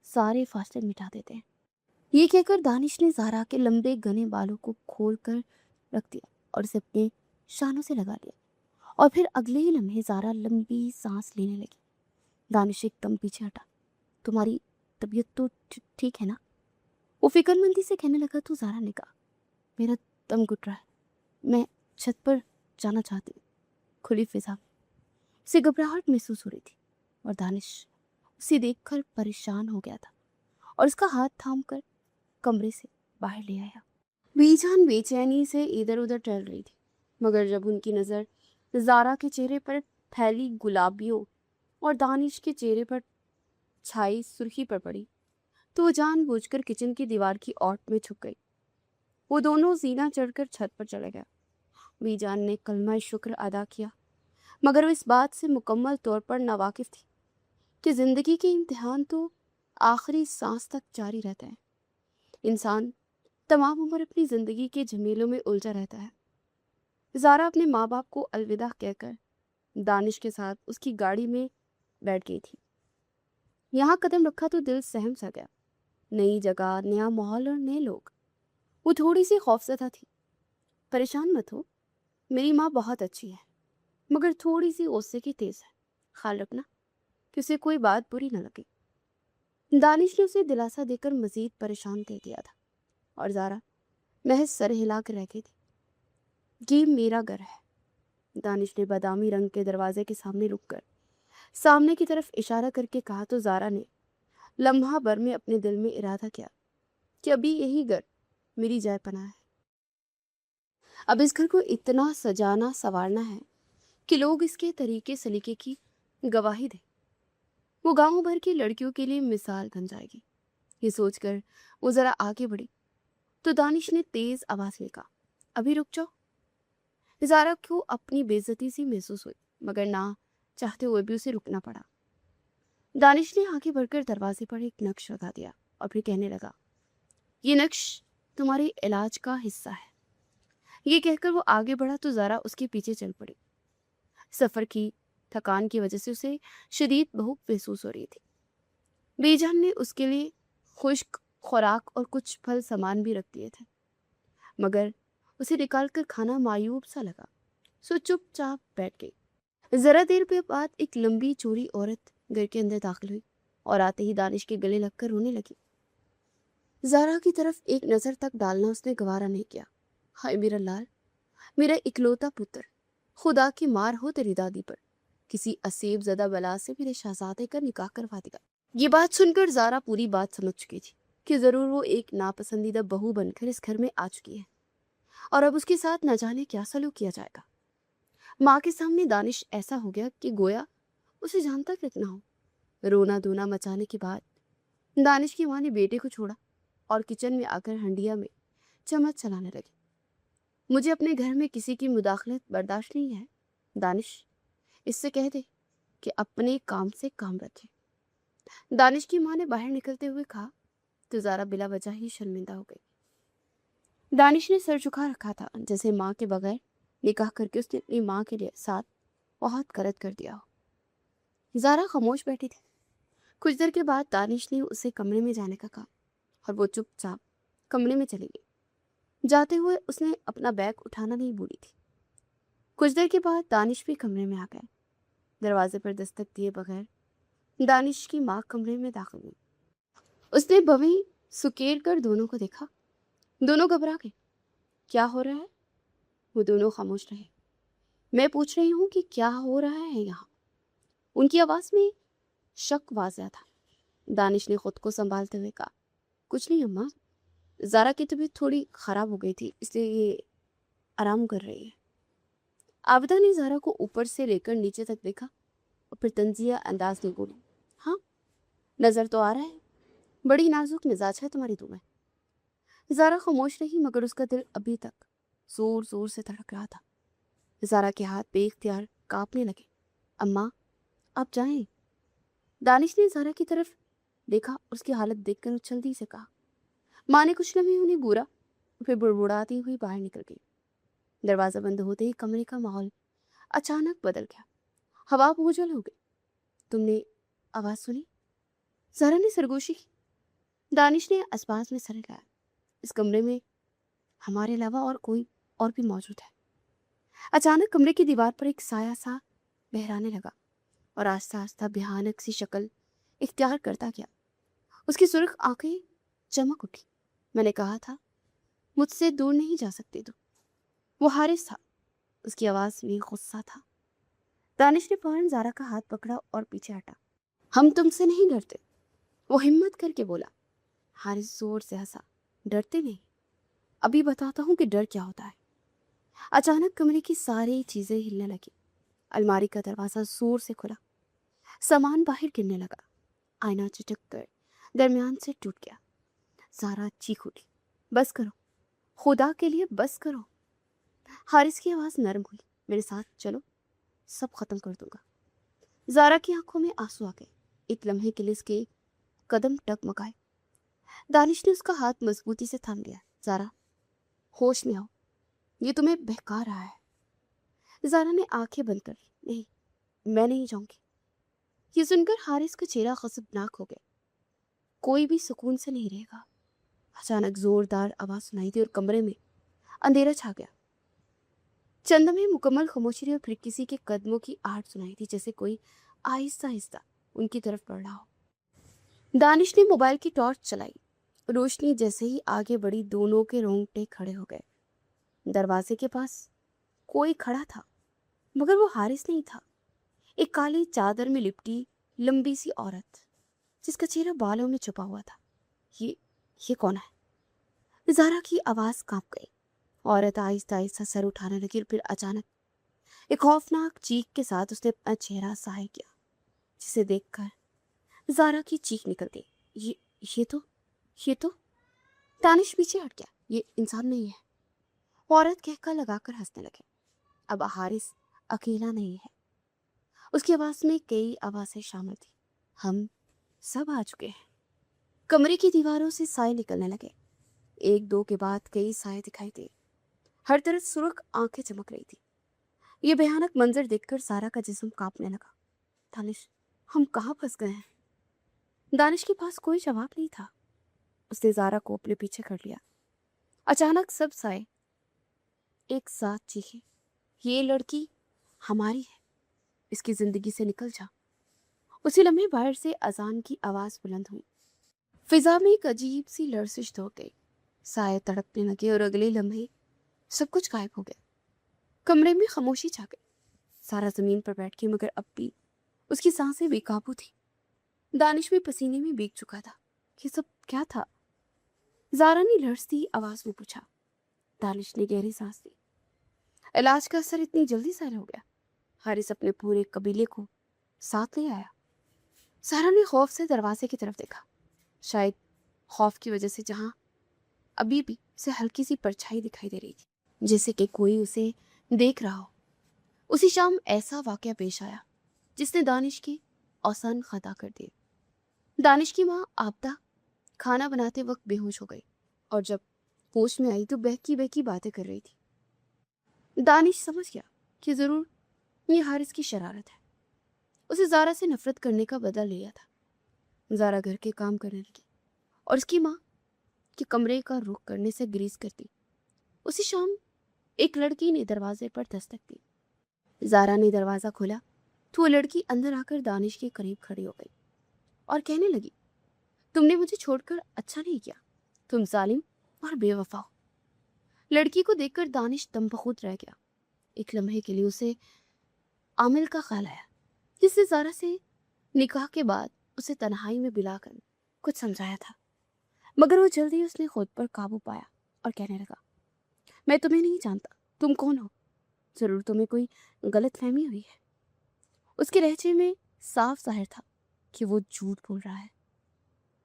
सारे फासले मिटा देते हैं। ये कहकर दानिश ने ज़ारा के लंबे घने बालों को खोल कर रख दिया और उसे अपने शानों से लगा लिया और फिर अगले ही लम्हे ज़ारा लंबी सांस लेने लगी। दानिश एकदम पीछे हटा। तुम्हारी तबीयत तो ठीक है ना? वो फिक्रमंदी से कहने लगा तो ज़ारा ने कहा, मेरा दम घुट रहा है, मैं छत पर जाना चाहती हूँ। खुली फिजा में उसे घबराहट महसूस हो रही थी और दानिश उसे देखकर परेशान हो गया था और उसका हाथ थाम कर कमरे से बाहर ले आया। बीजान बेचैनी से इधर उधर टहल रही थी, मगर जब उनकी नज़र ज़ारा के चेहरे पर फैली गुलाबियों और दानिश के चेहरे पर छाई सुर्खी पर पड़ी तो वो जानबूझकर किचन की दीवार की ओट में छुप गई। वो दोनों जीना चढ़कर छत पर चले गए। बीजान ने कलमा शुक्र अदा किया, मगर वो इस बात से मुकम्मल तौर पर नावाकिफ थी कि जिंदगी के इम्तिहान तो आखिरी सांस तक जारी रहता है। इंसान तमाम उम्र अपनी जिंदगी के झमेलों में उलझा रहता है। ज़ारा अपने माँ बाप को अलविदा कहकर दानिश के साथ उसकी गाड़ी में बैठ गई थी। यहाँ कदम रखा तो दिल सहम सा गया। नई जगह, नया माहौल और नए लोग। वो थोड़ी सी खौफजदा थी। परेशान मत हो, मेरी माँ बहुत अच्छी है, मगर थोड़ी सी गुस्से की तेज है। ख्याल रखना कि उसे कोई बात बुरी न लगे। दानिश ने उसे दिलासा देकर मजीद परेशान कर दिया था और ज़ारा महज सर हिला कर रह गई थी। ये मेरा घर है। दानिश ने बादामी रंग के दरवाजे के सामने रुककर सामने की तरफ इशारा करके कहा तो ज़ारा ने लम्हा भर में अपने दिल में इरादा किया कि अभी यही घर मेरी जाय पनाह है। अब इस घर को इतना सजाना संवारना है कि लोग इसके तरीके सलीके की गवाही दें। वो गांव भर की लड़कियों के लिए मिसाल बन जाएगी। ये सोचकर वो जरा आगे बढ़ी तो दानिश ने तेज आवाज में कहा, अभी रुक जाओ। ज़ारा को अपनी बेइज्जती सी महसूस हुई, मगर ना चाहते हुए भी उसे रुकना पड़ा। दानिश ने आगे बढ़कर दरवाजे पर एक नक्श लगा दिया और फिर कहने लगा, ये नक्श तुम्हारे इलाज का हिस्सा है। ये कहकर वो आगे बढ़ा तो ज़ारा उसके पीछे चल पड़ी। सफ़र की थकान की वजह से उसे शदीद भूख महसूस हो रही थी। बीजान ने उसके लिए खुश्क खुराक और कुछ फल सामान भी रख दिए थे, मगर उसे निकाल कर खाना मायूब सा लगा, सो चुपचाप बैठ गई। जरा देर के बाद एक लंबी चौड़ी औरत घर के अंदर दाखिल हुई और आते ही दानिश के गले लगकर रोने लगी। ज़ारा की तरफ एक नज़र तक डालना उसने गवारा नहीं किया। हाय मेरा लाल, मेरा इकलौता पुत्र, खुदा की मार हो तेरी दादी पर, किसी असेब ज़दा बला से मेरे शहजादे का निकाह करवा दिया। ये बात सुनकर ज़ारा पूरी बात समझ चुकी थी कि ज़रूर वो एक नापसंदीदा बहू बनकर इस घर में आ चुकी है और अब उसके साथ न जाने क्या सलूक किया जाएगा। माँ के सामने दानिश ऐसा हो गया कि गोया उसे जानता तक न हो। रोना धोना मचाने के बाद दानिश की माँ ने बेटे को छोड़ा और किचन में आकर हंडिया में चम्मच चलाने लगी। मुझे अपने घर में किसी की मुदाखलत बर्दाश्त नहीं है दानिश, इससे कह दे कि अपने काम से काम रखे। दानिश की माँ ने बाहर निकलते हुए कहा तो ज़ारा बिला वजह ही शर्मिंदा हो गई। दानिश ने सर झुका रखा था, जैसे माँ के बगैर निकाह करके उसने अपनी माँ के लिए साथ बहुत गलत कर दिया हो। ज़ारा खामोश बैठी थी। कुछ देर के बाद दानिश ने उसे कमरे में जाने का कहा और वो चुपचाप कमरे में चली गई। जाते हुए उसने अपना बैग उठाना नहीं भूली थी। कुछ देर के बाद दानिश भी कमरे में आ गया। दरवाजे पर दस्तक दिए बगैर दानिश की माँ कमरे में दाखिल हुई। उसने भवें सुकेर कर दोनों को देखा। दोनों घबरा गए। क्या हो रहा है? वो दोनों खामोश रहे। मैं पूछ रही हूँ कि क्या हो रहा है यहाँ? उनकी आवाज़ में शक वाज़ह था। दानिश ने खुद को संभालते हुए कहा, कुछ नहीं अम्मा, ज़ारा की तबीयत थोड़ी ख़राब हो गई थी, इसलिए ये आराम कर रही है। आबिदा ने ज़ारा को ऊपर से लेकर नीचे तक देखा और फिर तंजिया अंदाज में बोली, हाँ नज़र तो आ रहा है, बड़ी नाजुक मिजाज है तुम्हारी तुम्हें। ज़ारा खामोश रही, मगर उसका दिल अभी तक जोर जोर से धड़क रहा था। ज़ारा के हाथ बेख्तियार कांपने लगे। अम्मा आप जाएं। दानिश ने ज़ारा की तरफ देखा, उसकी हालत देखकर जल्दी से कहा। माँ ने कुछ लम्हे उन्हें घूरा, फिर बुड़बुड़ाती हुई बाहर निकल गई। दरवाज़ा बंद होते ही कमरे का माहौल अचानक बदल गया। हवा बोझल हो गई। तुमने आवाज़ सुनी? ज़ारा ने सरगोशी की। दानिश ने आसपास में सर हिलाया। इस कमरे में हमारे अलावा और कोई और भी मौजूद है। अचानक कमरे की दीवार पर एक साया सा बहराने लगा और आस्ता आस्ता भयानक सी शक्ल इख्तियार करता गया। उसकी सुर्ख आंखें चमक उठी। मैंने कहा था मुझसे दूर नहीं जा सकती तुम। वो हारिस था। उसकी आवाज़ में गुस्सा था। दानिश ने फौरन ज़ारा का हाथ पकड़ा और पीछे हटा। हम तुमसे नहीं डरते, वो हिम्मत करके बोला। हारिस जोर से हंसा। डरते नहीं? अभी बताता हूँ कि डर क्या होता है। अचानक कमरे की सारी चीजें हिलने लगी। अलमारी का दरवाजा जोर से खुला। सामान बाहर गिरने लगा। आईना चिटक कर दरमियान से टूट गया। ज़ारा चीख उठी, बस करो, खुदा के लिए बस करो। हारिस की आवाज़ नरम हुई, मेरे साथ चलो, सब खत्म कर दूंगा। ज़ारा की आंखों में आंसू आ गए। एक लम्हे के लिए उसके कदम टकमकाए। दानिश ने उसका हाथ मजबूती से थाम लिया। ज़ारा होश में आओ, ये तुम्हें बहका रहा है। ज़ारा ने आंखें बंद कर ली। नहीं, मैं नहीं जाऊंगी। ये सुनकर हारिस का चेहरा खसबनाक हो गया। कोई भी सुकून से नहीं रहेगा। अचानक जोरदार आवाज सुनाई दी और कमरे में अंधेरा छा गया। चंद में मुकम्मल खामोशी रही और फिर किसी के कदमों की आहट सुनाई दी, जैसे कोई आहिस्ता आहिस्ता उनकी तरफ बढ़ रहा हो। दानिश ने मोबाइल की टॉर्च चलाई। रोशनी जैसे ही आगे बढ़ी, दोनों के रोंगटे खड़े हो गए। दरवाजे के पास कोई खड़ा था, मगर वो हारिस नहीं था। एक काली चादर में लिपटी लंबी सी औरत, जिसका चेहरा बालों में छुपा हुआ था। ये कौन है? ज़ारा की आवाज़ कांप गई। औरत आहिस्ता आहिस्ता सर उठाने लगी और फिर अचानक एक खौफनाक चीख के साथ उसने अपना चेहरा साए किया, जिसे देखकर ज़ारा की चीख निकल गई। ये तो ये तो दानिश पीछे हट गया। ये इंसान नहीं है। औरत कहकर लगाकर हंसने लगे। अब हारिस अकेला नहीं है। उसकी आवाज़ में कई आवाज़ें शामिल थी। हम सब आ चुके हैं। कमरे की दीवारों से साए निकलने लगे। एक दो के बाद कई साए दिखाई दिए। हर तरफ सुर्ख आंखें चमक रही थी। ये भयानक मंजर देखकर सारा का जिस्म कांपने लगा। दानिश, हम कहाँ फंस गए हैं? दानिश के पास कोई जवाब नहीं था। उसने जारा को अपने पीछे कर लिया। अचानक सब साए एक साथ चीखे, ये लड़की हमारी है, इसकी जिंदगी से निकल जा। उसी लम्हे बाहर से अजान की आवाज बुलंद हुई। फिजा में एक अजीब सी लरजिश दौड़ गई। साए तड़पने लगे और अगले लम्हे सब कुछ गायब हो गया। कमरे में खामोशी छा गई। सारा जमीन पर बैठ के, मगर अब भी उसकी सांसें बेकाबू थी। दानिश भी पसीने में भीग चुका था। ये सब क्या था? जारा ने लड़ती आवाज में पूछा। दानिश ने गहरी सांस ली। इलाज का असर इतनी जल्दी सायल हो गया। हारिस अपने पूरे कबीले को साथ ले आया। सारा ने खौफ से दरवाजे की तरफ देखा। शायद खौफ की वजह से जहां अभी भी उसे हल्की सी परछाई दिखाई दे रही थी, जैसे कि कोई उसे देख रहा हो। उसी शाम ऐसा वाकया पेश आया जिसने दानिश की औसान खता कर दी। दानिश की माँ आपदा खाना बनाते वक्त बेहोश हो गई और जब होश में आई तो बहकी बहकी बातें कर रही थी। दानिश समझ गया कि जरूर ये हारिस की शरारत है। उसे जारा से नफरत करने का बदला लिया था। जारा घर के काम करने लगी और उसकी माँ के कमरे का रुख करने से ग्रीस करती। उसी शाम एक लड़की ने दरवाजे पर दस्तक दी। जारा ने दरवाजा खोला तो वो लड़की अंदर आकर दानिश के करीब खड़ी हो गई और कहने लगी, तुमने मुझे छोड़कर अच्छा नहीं किया। तुम जालिम और बेवफा हो। लड़की को देखकर दानिश दमबखूद रह गया। एक लम्हे के लिए उसे आमिल का ख्याल आया, जिससे जारा से निकाह के बाद उसे तन्हाई में बिलाकर कुछ समझाया था। मगर वो जल्दी उसने खुद पर काबू पाया और कहने लगा, मैं तुम्हें नहीं जानता, तुम कौन हो? जरूर तुम्हें कोई गलत फहमी हुई है। उसके लहजे में साफ जाहिर था कि वो झूठ बोल रहा है।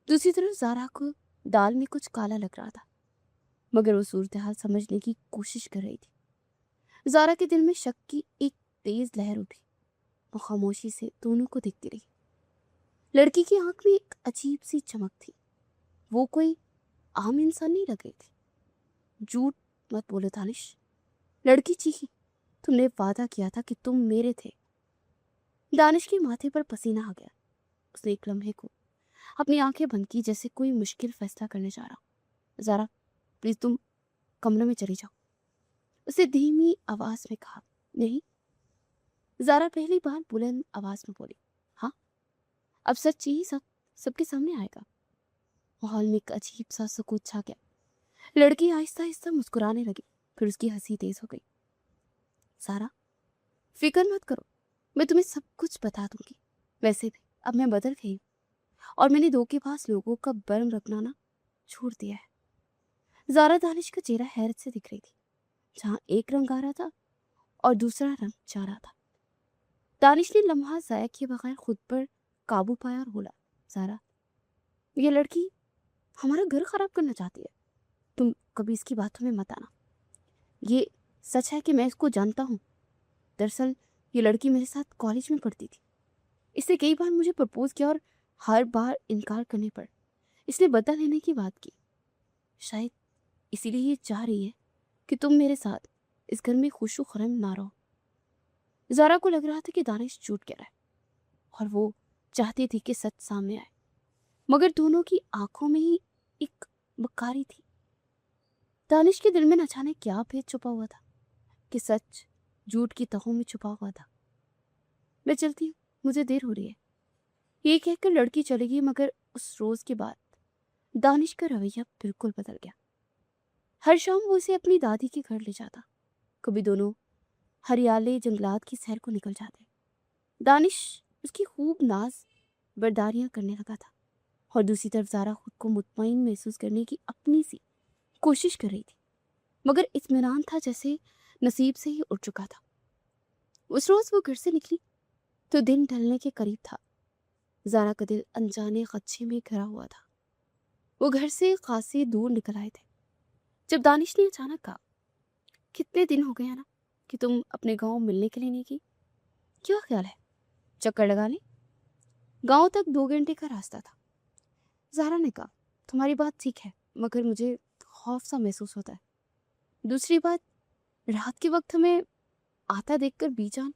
दूसरी तरफ जारा को दाल में कुछ काला लग रहा था, मगर वो सूरत हाल समझने की कोशिश कर रही थी। जारा के दिल में शक की एक तेज लहर उठी। वो खामोशी से दोनों को देखती रही। लड़की की आंख में एक अजीब सी चमक थी। वो कोई आम इंसान नहीं लग रही थी। झूठ मत बोलो दानिश, लड़की चीखी। तुमने वादा किया था कि तुम मेरे थे। दानिश के माथे पर पसीना आ गया। उसने एक लम्हे को अपनी आंखें बंद की, जैसे कोई मुश्किल फैसला करने जा रहा। जारा, प्लीज तुम कमरे में चली जाओ, उसे धीमी आवाज में कहा। नहीं। जारा पहली बार बुलंद आवाज में बोली। हाँ, अब सच ही सबके सामने आएगा। माहौल में एक अजीब सा सुकूत छा गया। लड़की आहिस्ता आहिस्ता मुस्कुराने लगी, फिर उसकी हंसी तेज हो गई। सारा, फिक्र मत करो, मैं तुम्हें सब कुछ बता दूंगी। वैसे भी अब मैं बदल गई और मैंने धोखेबाज लोगों का बर्म रखना ना छोड़ दिया है। जारा दानिश का चेहरा हैरत से दिख रही थी। जहां एक रंग आ रहा था और दूसरा रंग जा रहा था। दानिश ने लम्हा जाया किए बगैर खुद पर काबू पाया और बोला, जारा, ये लड़की हमारा घर खराब करना चाहती है। तुम कभी इसकी बातों में मत आना। ये सच है कि मैं इसको जानता हूँ। दरअसल ये लड़की मेरे साथ कॉलेज में पढ़ती थी। इसने कई बार मुझे प्रपोज किया और हर बार इनकार करने पर इसने बदला लेने की बात की। शायद इसीलिए ये चाह रही है कि तुम मेरे साथ इस घर में खुशो खरम ना रहो। जारा को लग रहा था कि दानिश झूठ कह रहा है और वो चाहती थी कि सच सामने आए, मगर दोनों की आंखों में ही एक बकारी थी। दानिश के दिल में न जाने क्या भेद छुपा हुआ था कि सच झूठ की तहों में छुपा हुआ था। मैं चलती हूँ, मुझे देर हो रही है। ये कहकर लड़की चलेगी, मगर उस रोज के बाद दानिश का रवैया बिल्कुल बदल गया। हर शाम वो उसे अपनी दादी के घर ले जाता। कभी दोनों हरियाले जंगलात की सैर को निकल जाते। दानिश उसकी खूब नाज बर्दारियां करने लगा था और दूसरी तरफ जारा खुद को मुतमईन महसूस करने की अपनी सी कोशिश कर रही थी, मगर इत्मीनान था जैसे नसीब से ही उड़ चुका था। उस रोज वो घर से निकली तो दिन ढलने के करीब था। जारा का दिल अनजाने खदशे में घिरा हुआ था। वो घर से खासे दूर निकल आए थे जब दानिश ने अचानक कहा, कितने दिन हो गए हैं ना कि तुम अपने गांव मिलने के लिए नहीं की। क्या ख्याल है, चक्कर लगा लें? गांव तक 2 घंटे का रास्ता था। ज़ारा ने कहा, तुम्हारी बात ठीक है, मगर मुझे खौफ सा महसूस होता है। दूसरी बात, रात के वक्त हमें आता देखकर बीजान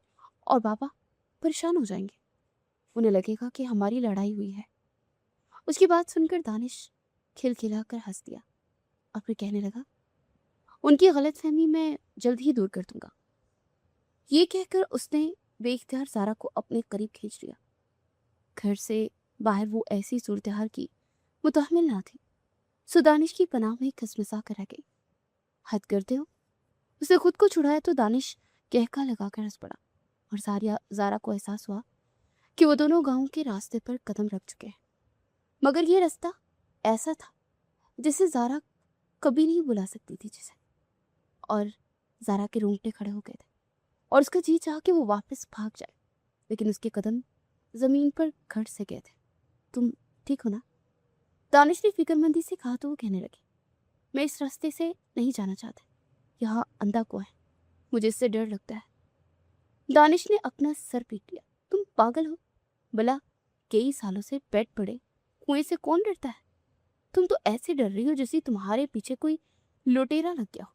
और बाबा परेशान हो जाएंगे। उन्हें लगेगा कि हमारी लड़ाई हुई है। उसकी बात सुनकर दानिश खिलखिलाकर हंस दिया और फिर कहने लगा, उनकी गलतफहमी मैं जल्द ही दूर कर दूंगा। ये कहकर उसने बेइख्तियार ज़ारा को अपने करीब खींच लिया। घर से बाहर वो ऐसी सूरत हाल की मुतहमिल ना थी, सो दानिश की पनाह में खसमसा कर रह गई। हद करते हो। उसने खुद को छुड़ाया तो दानिश कहका लगाकर हंस पड़ा और ज़ारा को एहसास हुआ कि वो दोनों गांव के रास्ते पर कदम रख चुके हैं। मगर ये रास्ता ऐसा था जिसे ज़ारा कभी नहीं बुला सकती थी जिसे, और ज़ारा के रोंगटे खड़े हो गए थे और उसका जी चाह कि वो वापस भाग जाए, लेकिन उसके कदम ज़मीन पर खड़ से गए थे। तुम ठीक हो ना? दानिश ने फिक्रमंदी से कहा तो वो कहने लगी, मैं इस रास्ते से नहीं जाना चाहता। यहाँ अंधा कुआं है, मुझे इससे डर लगता है। दानिश ने अपना सर पीट लिया। तुम पागल हो? भला कई सालों से पेट पड़े कुएं से कौन डरता है? तुम तो ऐसे डर रही हो जैसे तुम्हारे पीछे कोई लुटेरा लग गया हो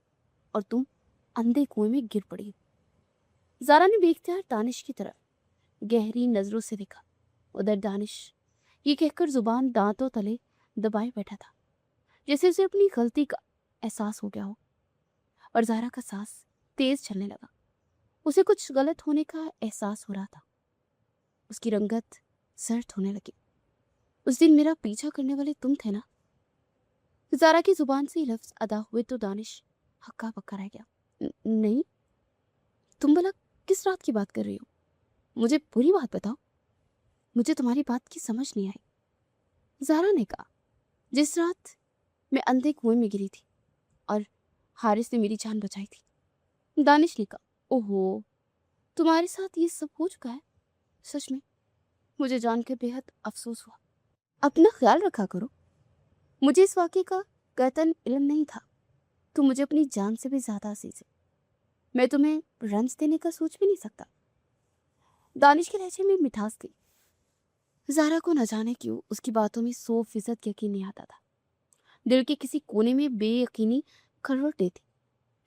और तुम अंधे कुएं में गिर पड़ी हो। ज़ारा ने बेख्तियार दानिश की तरफ गहरी नजरों से देखा। उधर दानिश ये कहकर जुबान दांतों तले दबाए बैठा था, जैसे उसे अपनी गलती का एहसास हो गया हो। और ज़ारा का सांस तेज चलने लगा। उसे कुछ गलत होने का एहसास हो रहा था। उसकी रंगत सर्द होने लगी। उस दिन मेरा पीछा करने वाले तुम थे ना? ज़ारा की जुबान से लफ्ज अदा हुए तो दानिश हक्का बक्का रह गया। नहीं, तुम भला किस रात की बात कर रही हो? मुझे पूरी बात बताओ। मुझे तुम्हारी बात की समझ नहीं आई। ज़ारा ने कहा, जिस रात मैं अंधे कुएं में गिरी थी और हारिस ने मेरी जान बचाई थी। दानिश ने कहा, ओहो, तुम्हारे साथ ये सब हो चुका है? सच में मुझे जानकर बेहद अफसोस हुआ। अपना ख्याल रखा करो। मुझे इस वाक़े का कतई इल्म नहीं था। तुम मुझे अपनी जान से भी ज़्यादा अजीज है। मैं तुम्हें रंज देने का सोच भी नहीं सकता। दानिश के लहजे में मिठास थी। ज़ारा को न जाने क्यों उसकी बातों में 100% यकीन नहीं आता था। दिल के किसी कोने में बेयकीनी खलबल देती,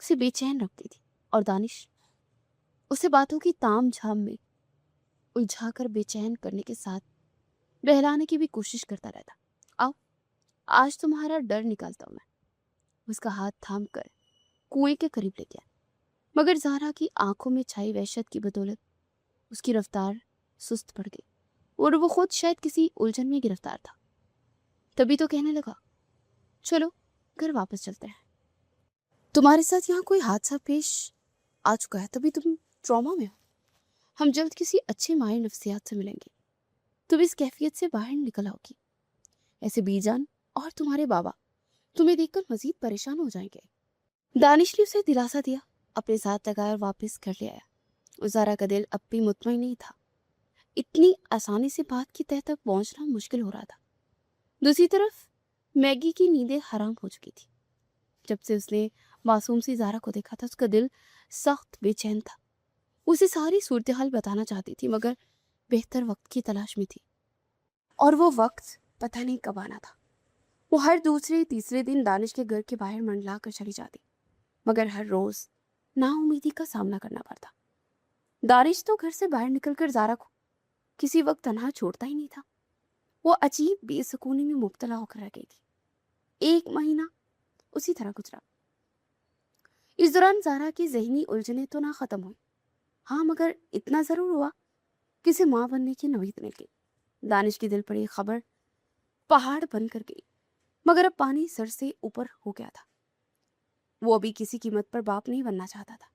उसे बेचैन रखती थी। और दानिश उसे बातों की ताम झाम में उलझाकर बेचैन करने के साथ बहलाने की भी कोशिश करता रहता। आओ, आज तुम्हारा डर निकालता हूं मैं। उसका हाथ थाम कर कुएं के करीब ले गया, मगर ज़ारा की आंखों में छाई वहशत की बदौलत उसकी रफ्तार सुस्त पड़ गई और वो खुद शायद किसी उलझन में गिरफ्तार था। तभी तो कहने लगा, चलो घर वापस चलते हैं। तुम्हारे साथ यहाँ कोई हादसा पेश आ चुका है, तभी तुम ट्रॉमा में हो। हम जल्द किसी अच्छे माहिर नफ्सियात से मिलेंगे। तुम इस कैफियत से बाहर निकल आओगी। ऐसे बीजान और तुम्हारे बाबा तुम्हें देखकर मजीद परेशान हो जाएंगे। दानिश ने उसे दिलासा दिया, अपने साथ लगाया और वापस घर ले आया। ज़ारा का दिल अब भी मुतमईन नहीं था। इतनी आसानी से बात की तह तक पहुंचना मुश्किल हो रहा था। दूसरी तरफ मैगी की नींदें हराम हो चुकी थी। जब से उसने मासूम सी ज़ारा को देखा था, उसका दिल सख्त बेचैन था। उसे सारी सूरत हाल बताना चाहती थी, मगर बेहतर वक्त की तलाश में थी और वो वक्त पता नहीं कब आना था। वो हर दूसरे तीसरे दिन दानिश के घर के बाहर मंडला कर चली जाती, मगर हर रोज नाउमीदी का सामना करना पड़ता। दानिश तो घर से बाहर निकलकर ज़ारा को किसी वक्त तन्हा छोड़ता ही नहीं था। वो अजीब बेसुकूनी में मुब्तला होकर रह गई थी। 1 महीना उसी तरह गुजरा। इस दौरान ज़ारा की जहनी उलझनें तो ना खत्म हुई, हाँ, मगर इतना जरूर हुआ कि उसे माँ बनने की नौबत मिल गई। दानिश की दिल पर यह खबर पहाड़ बनकर गई, मगर अब पानी सर से ऊपर हो गया था। वो अभी किसी कीमत पर बाप नहीं बनना चाहता था।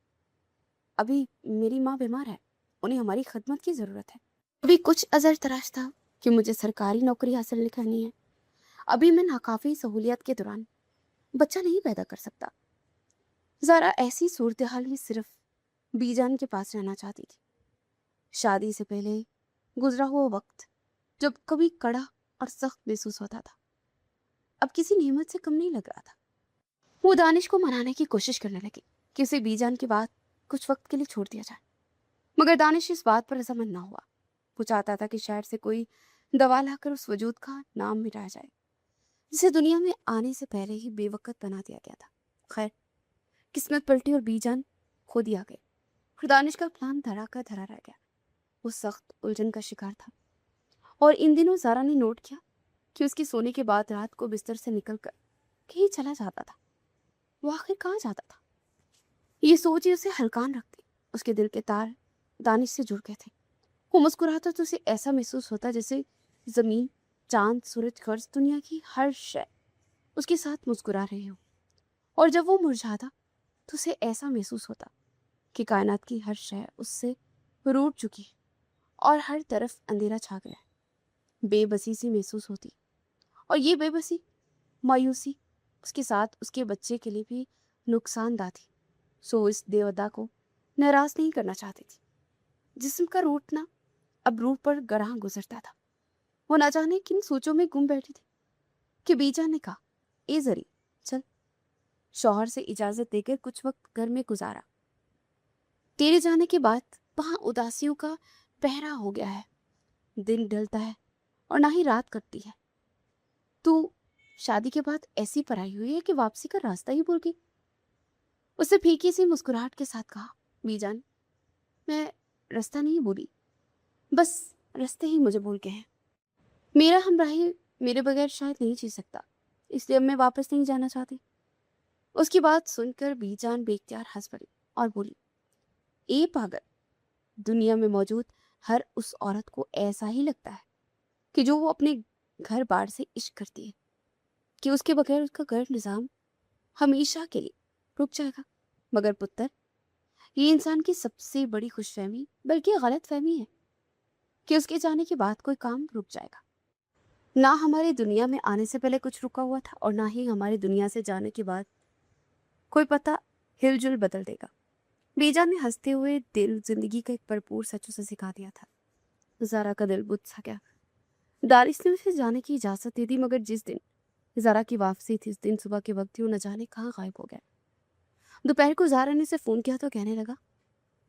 अभी मेरी माँ बीमार है, उन्हें हमारी खिदमत की जरूरत है। अभी कुछ अजर तराश था कि मुझे सरकारी नौकरी हासिल करनी है। अभी मैं नाकाफी सहूलियत के दौरान बच्चा नहीं पैदा कर सकता। ज़ारा ऐसी सूरत हाल में सिर्फ बीजान के पास रहना चाहती थी। शादी से पहले गुजरा हुआ वक्त जब कभी कड़ा और सख्त महसूस होता था, अब किसी नेमत से कम नहीं लग रहा था। वो दानिश को मनाने की कोशिश करने लगी कि उसे बीजान के बाद कुछ वक्त के लिए छोड़ दिया जाए, मगर दानिश इस बात पर रजामंद ना हुआ। वो चाहता था कि शहर से कोई दवा लाकर उस वजूद का नाम मिटाया जाए जिसे दुनिया में आने से पहले ही बेवकत बना दिया गया था। खैर, किस्मत पलटी और बीजान खुद ही आ गए। फिर दानिश का प्लान धरा का धरा रह गया। वो सख्त उलझन का शिकार था और इन दिनों ज़ारा ने नोट किया कि उसके सोने के बाद रात को बिस्तर से निकलकर कहीं चला जाता था। वो आखिर कहाँ जाता था? ये सोच ही उसे हलकान रखती। उसके दिल के तार दानिश से जुड़ गए थे। वो मुस्कुराता तो उसे ऐसा महसूस होता जैसे जमीन, चांद, सूरज, कर्ज, दुनिया की हर शय उसके साथ मुस्कुरा रही हो। और जब वो मुरझाता तो उसे ऐसा महसूस होता कि कायनात की हर शय उससे रूठ चुकी है और हर तरफ अंधेरा छा गया है। बेबसी सी महसूस होती और ये बेबसी, मायूसी उसके साथ उसके बच्चे के लिए भी नुकसानदा थी। सो इस देवता को नाराज नहीं करना चाहती थी। जिस्म का रूठना अब रूह पर गराह गुजरता था। वो ना जाने किन सोचों में गुम बैठी थी कि बीजा ने कहा, ए जरी चल। शौहर से इजाजत देकर कुछ वक्त घर में गुजारा। तेरे जाने के बाद वहां उदासियों का पहरा हो गया है। दिन ढलता है और ना ही रात कटती है। तू शादी के बाद ऐसी पराई हुई है कि वापसी का रास्ता ही भूल गई। उसने फीकी सी मुस्कुराहट के साथ कहा, बीजान, मैं रास्ता नहीं भूली, बस रास्ते ही मुझे भूल गए हैं। मेरा हमराही मेरे बगैर शायद नहीं जी सकता, इसलिए अब मैं वापस नहीं जाना चाहती। उसकी बात सुनकर बीजान बेख्तियार हंस पड़ी और बोली, ए पागल, दुनिया में मौजूद हर उस औरत को ऐसा ही लगता है कि जो वो अपने घर बार से इश्क करती है कि उसके बगैर उसका घर निजाम हमेशा के लिए रुक जाएगा। मगर पुत्र, ये इंसान की सबसे बड़ी खुशफहमी बल्कि गलत फहमी है कि उसके जाने के बाद कोई काम रुक जाएगा। ना हमारी दुनिया में आने से पहले कुछ रुका हुआ था और ना ही हमारी दुनिया से जाने के बाद कोई पता हिलजुल बदल देगा। बीजा ने हंसते हुए दिल जिंदगी का एक भरपूर सच उसे सिखा दिया था। ज़ारा का दिल बुझ सा गया। दारिस ने उसे जाने की इजाजत दे दी, मगर जिस दिन ज़ारा की वापसी थी उस दिन सुबह के वक्त ही वो न जाने कहाँ गायब हो गया। दोपहर को ज़ारा ने उसे फ़ोन किया तो कहने लगा,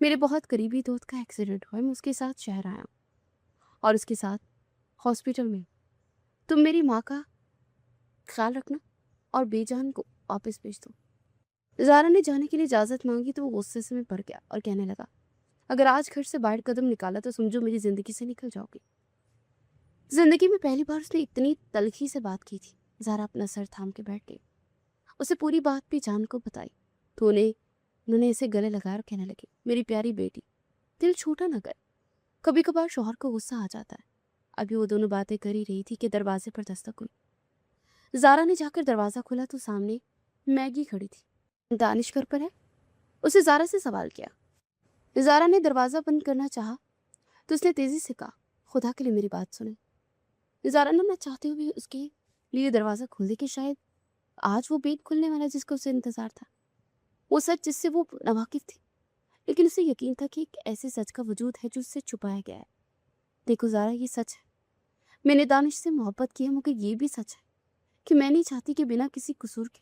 मेरे बहुत करीबी दोस्त का एक्सीडेंट हुआ है, मैं उसके साथ शहर आया हूँ और उसके साथ हॉस्पिटल में हूँ। तुम मेरी माँ का ख्याल रखना और बेजान को वापस भेज दो। ज़ारा ने जाने के लिए इजाज़त मांगी तो वो गुस्से से में पड़ गया और कहने लगा, अगर आज घर से बाहर कदम निकाला तो समझो मेरी ज़िंदगी से निकल जाओगी। जिंदगी में पहली बार उसने इतनी तलखी से बात की थी। ज़ारा अपना सर थाम के बैठ गई। उसे पूरी बात भी जान को बताई तो उन्होंने इसे गले लगाया और कहने लगे, मेरी प्यारी बेटी, दिल छोटा न कर। कभी कभार शौहर को गुस्सा आ जाता है। अभी वो दोनों बातें कर ही रही थी कि दरवाजे पर दस्तक हुई। ज़ारा ने जाकर दरवाज़ा खोला तो सामने मैगी खड़ी थी। दानिश घर पर है? उसे ज़ारा से सवाल किया। ज़ारा ने दरवाज़ा बंद करना चाहा तो उसने तेज़ी से कहा, खुदा के लिए मेरी बात सुने। ज़ारा ने न चाहते हुए उसके लिए दरवाज़ा खोल दिया कि शायद आज वो बेट खुलने वाला जिसका उसे इंतज़ार था। वो सच जिससे वो नावाकिफ थी, लेकिन उसे यकीन था कि एक ऐसे सच का वजूद है जो उससे छुपाया गया है। देखो ज़ारा, ये सच है, मैंने दानिश से मोहब्बत की है, मगर ये भी सच है कि मैं नहीं चाहती कि बिना किसी कसूर के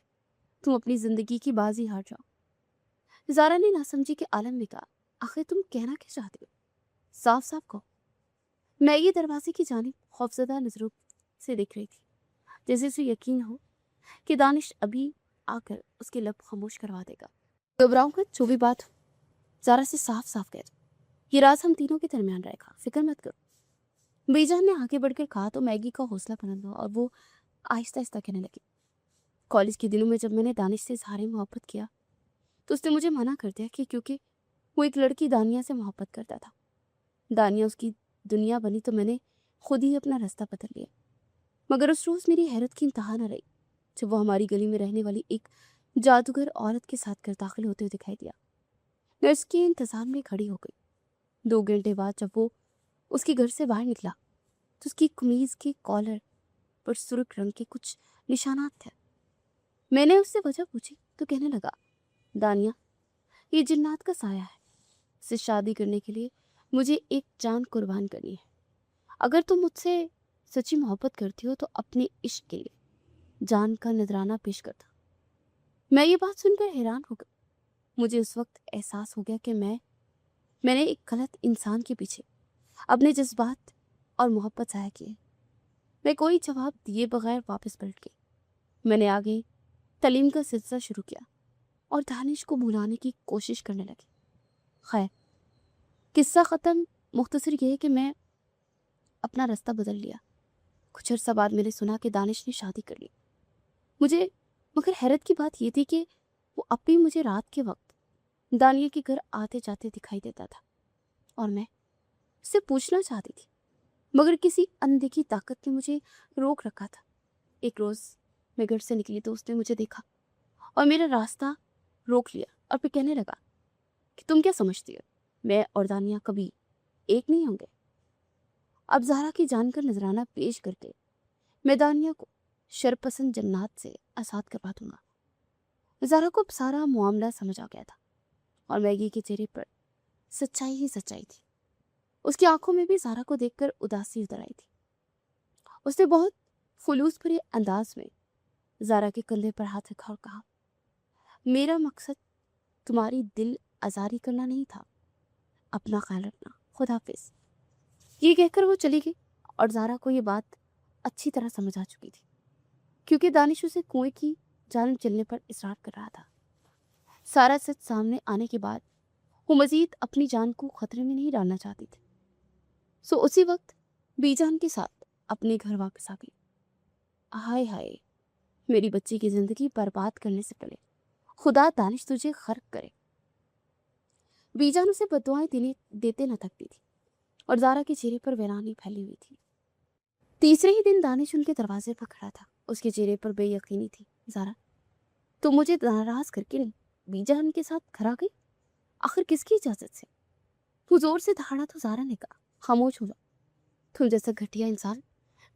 तुम अपनी ज़िंदगी की बाजी हार जाओ। ज़ारा ने नासमझी के आलम में कहा, आखिर तुम कहना क्या चाहते हो? साफ साफ कहो। मैगी दरवाजे की जानिब खौफजदा नजरों से देख रही थी, जैसे उसे यकीन हो कि दानिश अभी आकर उसके लब खामोश करवा देगा। घबराओ मत, जो भी बात हो ज़ारा से साफ साफ कह दो। ये राज हम तीनों के दरमियान रहेगा, फिक्र मत करो। बीजान ने आगे बढ़कर कहा तो मैगी का हौसला बुलंद हुआ और वो आहिस्ता आहिस्ता कहने लगी, कॉलेज के दिनों में जब मैंने दानिश से इजहार मोहब्बत किया तो उसने मुझे मना कर दिया कि क्योंकि वो एक लड़की दानिया से मोहब्बत करता था। दानिया उसकी दुनिया बनी तो मैंने खुद ही अपना रास्ता बदल लिया। मगर उस रोज़ मेरी हैरत की इंतहा न रही जब वो हमारी गली में रहने वाली एक जादूगर औरत के साथ घर दाखिल होते हुए दिखाई दिया। मैं उसके इंतजार में खड़ी हो गई। 2 घंटे बाद जब वो उसके घर से बाहर निकला तो उसकी कमीज के कॉलर पर सुर्ख रंग के कुछ निशानात थे। मैंने उससे वजह पूछी तो कहने लगा, दानिया, ये जिन्नात का साया है। इससे शादी करने के लिए मुझे एक जान कुर्बान करनी है। अगर तुम मुझसे सच्ची मोहब्बत करती हो तो अपने इश्क के लिए जान का नजराना पेश करता। मैं ये बात सुनकर हैरान हो गई। मुझे उस वक्त एहसास हो गया कि मैंने एक गलत इंसान के पीछे अपने जज्बात और मोहब्बत ज़ाया की है। میں کوئی جواب دیے بغیر واپس پلٹ گئی۔ میں نے آگے تعلیم کا سلسلہ شروع کیا اور دانش کو بھلانے کی کوشش کرنے لگی۔ خیر، قصہ ختم مختصر یہ ہے کہ میں اپنا راستہ بدل لیا۔ کچھ عرصہ بعد میں نے سنا کہ دانش نے شادی کر لی۔ مگر حیرت کی بات یہ تھی کہ وہ اب بھی مجھے رات کے وقت دانیہ کے گھر آتے جاتے دکھائی دیتا تھا، اور میں اس سے پوچھنا چاہتی تھی، مگر کسی اندیکھی طاقت نے مجھے روک رکھا تھا۔ ایک روز میں گھر سے نکلی تو اس نے مجھے دیکھا اور میرا راستہ روک لیا، اور پھر کہنے لگا کہ تم کیا سمجھتی ہو، میں اور دانیہ کبھی ایک نہیں ہوں گے؟ اب زہرا کی جان کر نذرانہ پیش کر کے میں دانیہ کو شرپسند جنات سے آزاد کروا دوں گا۔ زہرا کو اب سارا معاملہ سمجھ آ گیا تھا، اور میگی کے چہرے پر سچائی ہی سچائی تھی۔ اس کی آنکھوں میں بھی زہرا کو دیکھ کر اداسی اتر آئی تھی۔ اس نے بہت خلوص بھرے انداز میں زہرا کے کندھے پر ہاتھ رکھا اور کہا، میرا مقصد تمہاری دل آزاری کرنا نہیں تھا، اپنا خیال رکھنا، خدا حافظ۔ یہ کہہ کر وہ چلی گئی، اور زہرا کو یہ بات اچھی طرح سمجھ آ چکی تھی، کیونکہ دانش اسے کنویں کی جانب چلنے پر اصرار کر رہا تھا۔ سارا سچ سامنے آنے کے بعد وہ مزید اپنی جان کو خطرے میں نہیں ڈالنا چاہتی تھی، سو اسی وقت بی جان کے ساتھ اپنے گھر واپس آ گئی۔ ہائے ہائے، میری بچی کی زندگی برباد کرنے سے پہلے خدا دانش تجھے غرق کرے۔ بی جان اسے بددعائیں دیتے نہ تھکتی تھی، اور زہرا کے چہرے پر ویرانی پھیلی ہوئی تھی۔ تیسرے ہی دن دانش ان کے دروازے پر کھڑا تھا۔ اس کے چہرے پر بے یقینی تھی۔ زہرا، تم مجھے ناراض کر کے نہیں بی جان کے ساتھ گھر آ گئی؟ آخر کس کی اجازت سے؟ وہ زور سے دہاڑا تو زہرا نے کہا، خاموش ہو جاؤ، تم جیسا گھٹیا انسان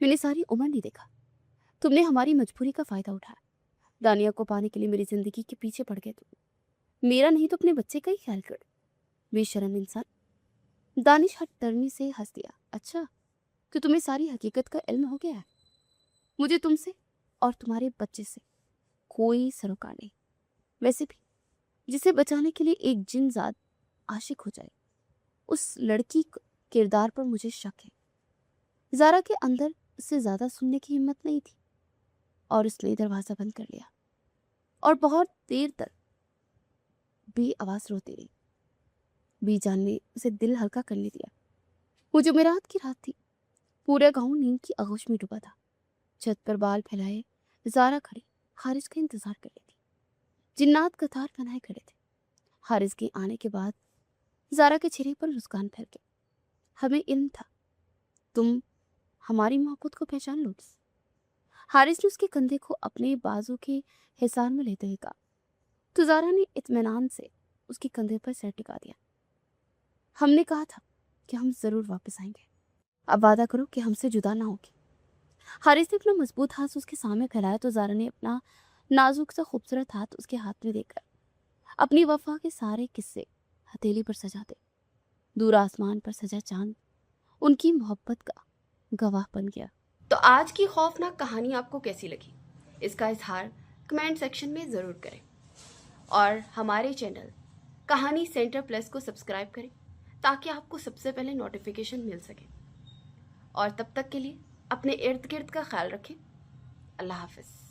میں نے ساری عمر نہیں دیکھا۔ تم نے ہماری مجبوری کا فائدہ اٹھایا، دانیہ کو پانے کے لیے میری زندگی کے پیچھے پڑ گئے تم، میرا نہیں تو اپنے بچے کا ہی خیال کر۔ بے شرم انسان۔ دانش ہٹ ٹرنی سے ہنس دیا۔ اچھا، تو تمہیں ساری حقیقت کا علم ہو گیا ہے؟ مجھے تم سے اور تمہارے بچے سے کوئی سروکار نہیں۔ ویسے بھی جسے بچانے کے لیے ایک جن ذات عاشق ہو جائے، اس لڑکی کردار پر مجھے شک ہے۔ زہرا کے اندر اس سے زیادہ سننے کی ہمت نہیں تھی، اور اس نے دروازہ بند کر لیا اور بہت دیر تک بے آواز روتی رہی۔ بی جان نے اسے دل ہلکا کرنے دیا۔ وہ جمعرات کی رات تھی، پورا گاؤں نیند کی آغوش میں ڈوبا تھا۔ چھت پر بال پھیلائے زہرا کھڑی حارث کا انتظار کر رہی تھی۔ جنات قطار بنائے کھڑے تھے۔ حارث کے آنے کے بعد زہرا کے چہرے پر مسکان پھیل گئی۔ ہمیں علم تھا تم ہماری محبت کو پہچان لو گی۔ حارث نے اس کے کندھے کو اپنے بازو کے حصار میں لیتے ہوئے کہا، تو زہرا نے اطمینان سے اس کے کندھے پر سر ٹکا دیا۔ ہم نے کہا تھا کہ ہم ضرور واپس آئیں گے، اب وعدہ کرو کہ ہم سے جدا نہ ہوگی۔ حارث نے اپنا مضبوط ہاتھ اس کے سامنے پھیلایا تو زہرا نے اپنا نازک سا خوبصورت ہاتھ اس کے ہاتھ میں دے کر اپنی وفا کے سارے قصے ہتھیلی پر سجا دے۔ دور آسمان پر سجا چاند ان کی محبت کا گواہ بن گیا۔ تو آج کی خوفناک کہانی آپ کو کیسی لگی؟ اس کا اظہار کمنٹ سیکشن میں ضرور کریں، اور ہمارے چینل کہانی سینٹر پلس کو سبسکرائب کریں تاکہ آپ کو سب سے پہلے نوٹیفیکیشن مل سکے۔ اور تب تک کے لیے اپنے ارد گرد کا خیال رکھیں۔ اللہ حافظ۔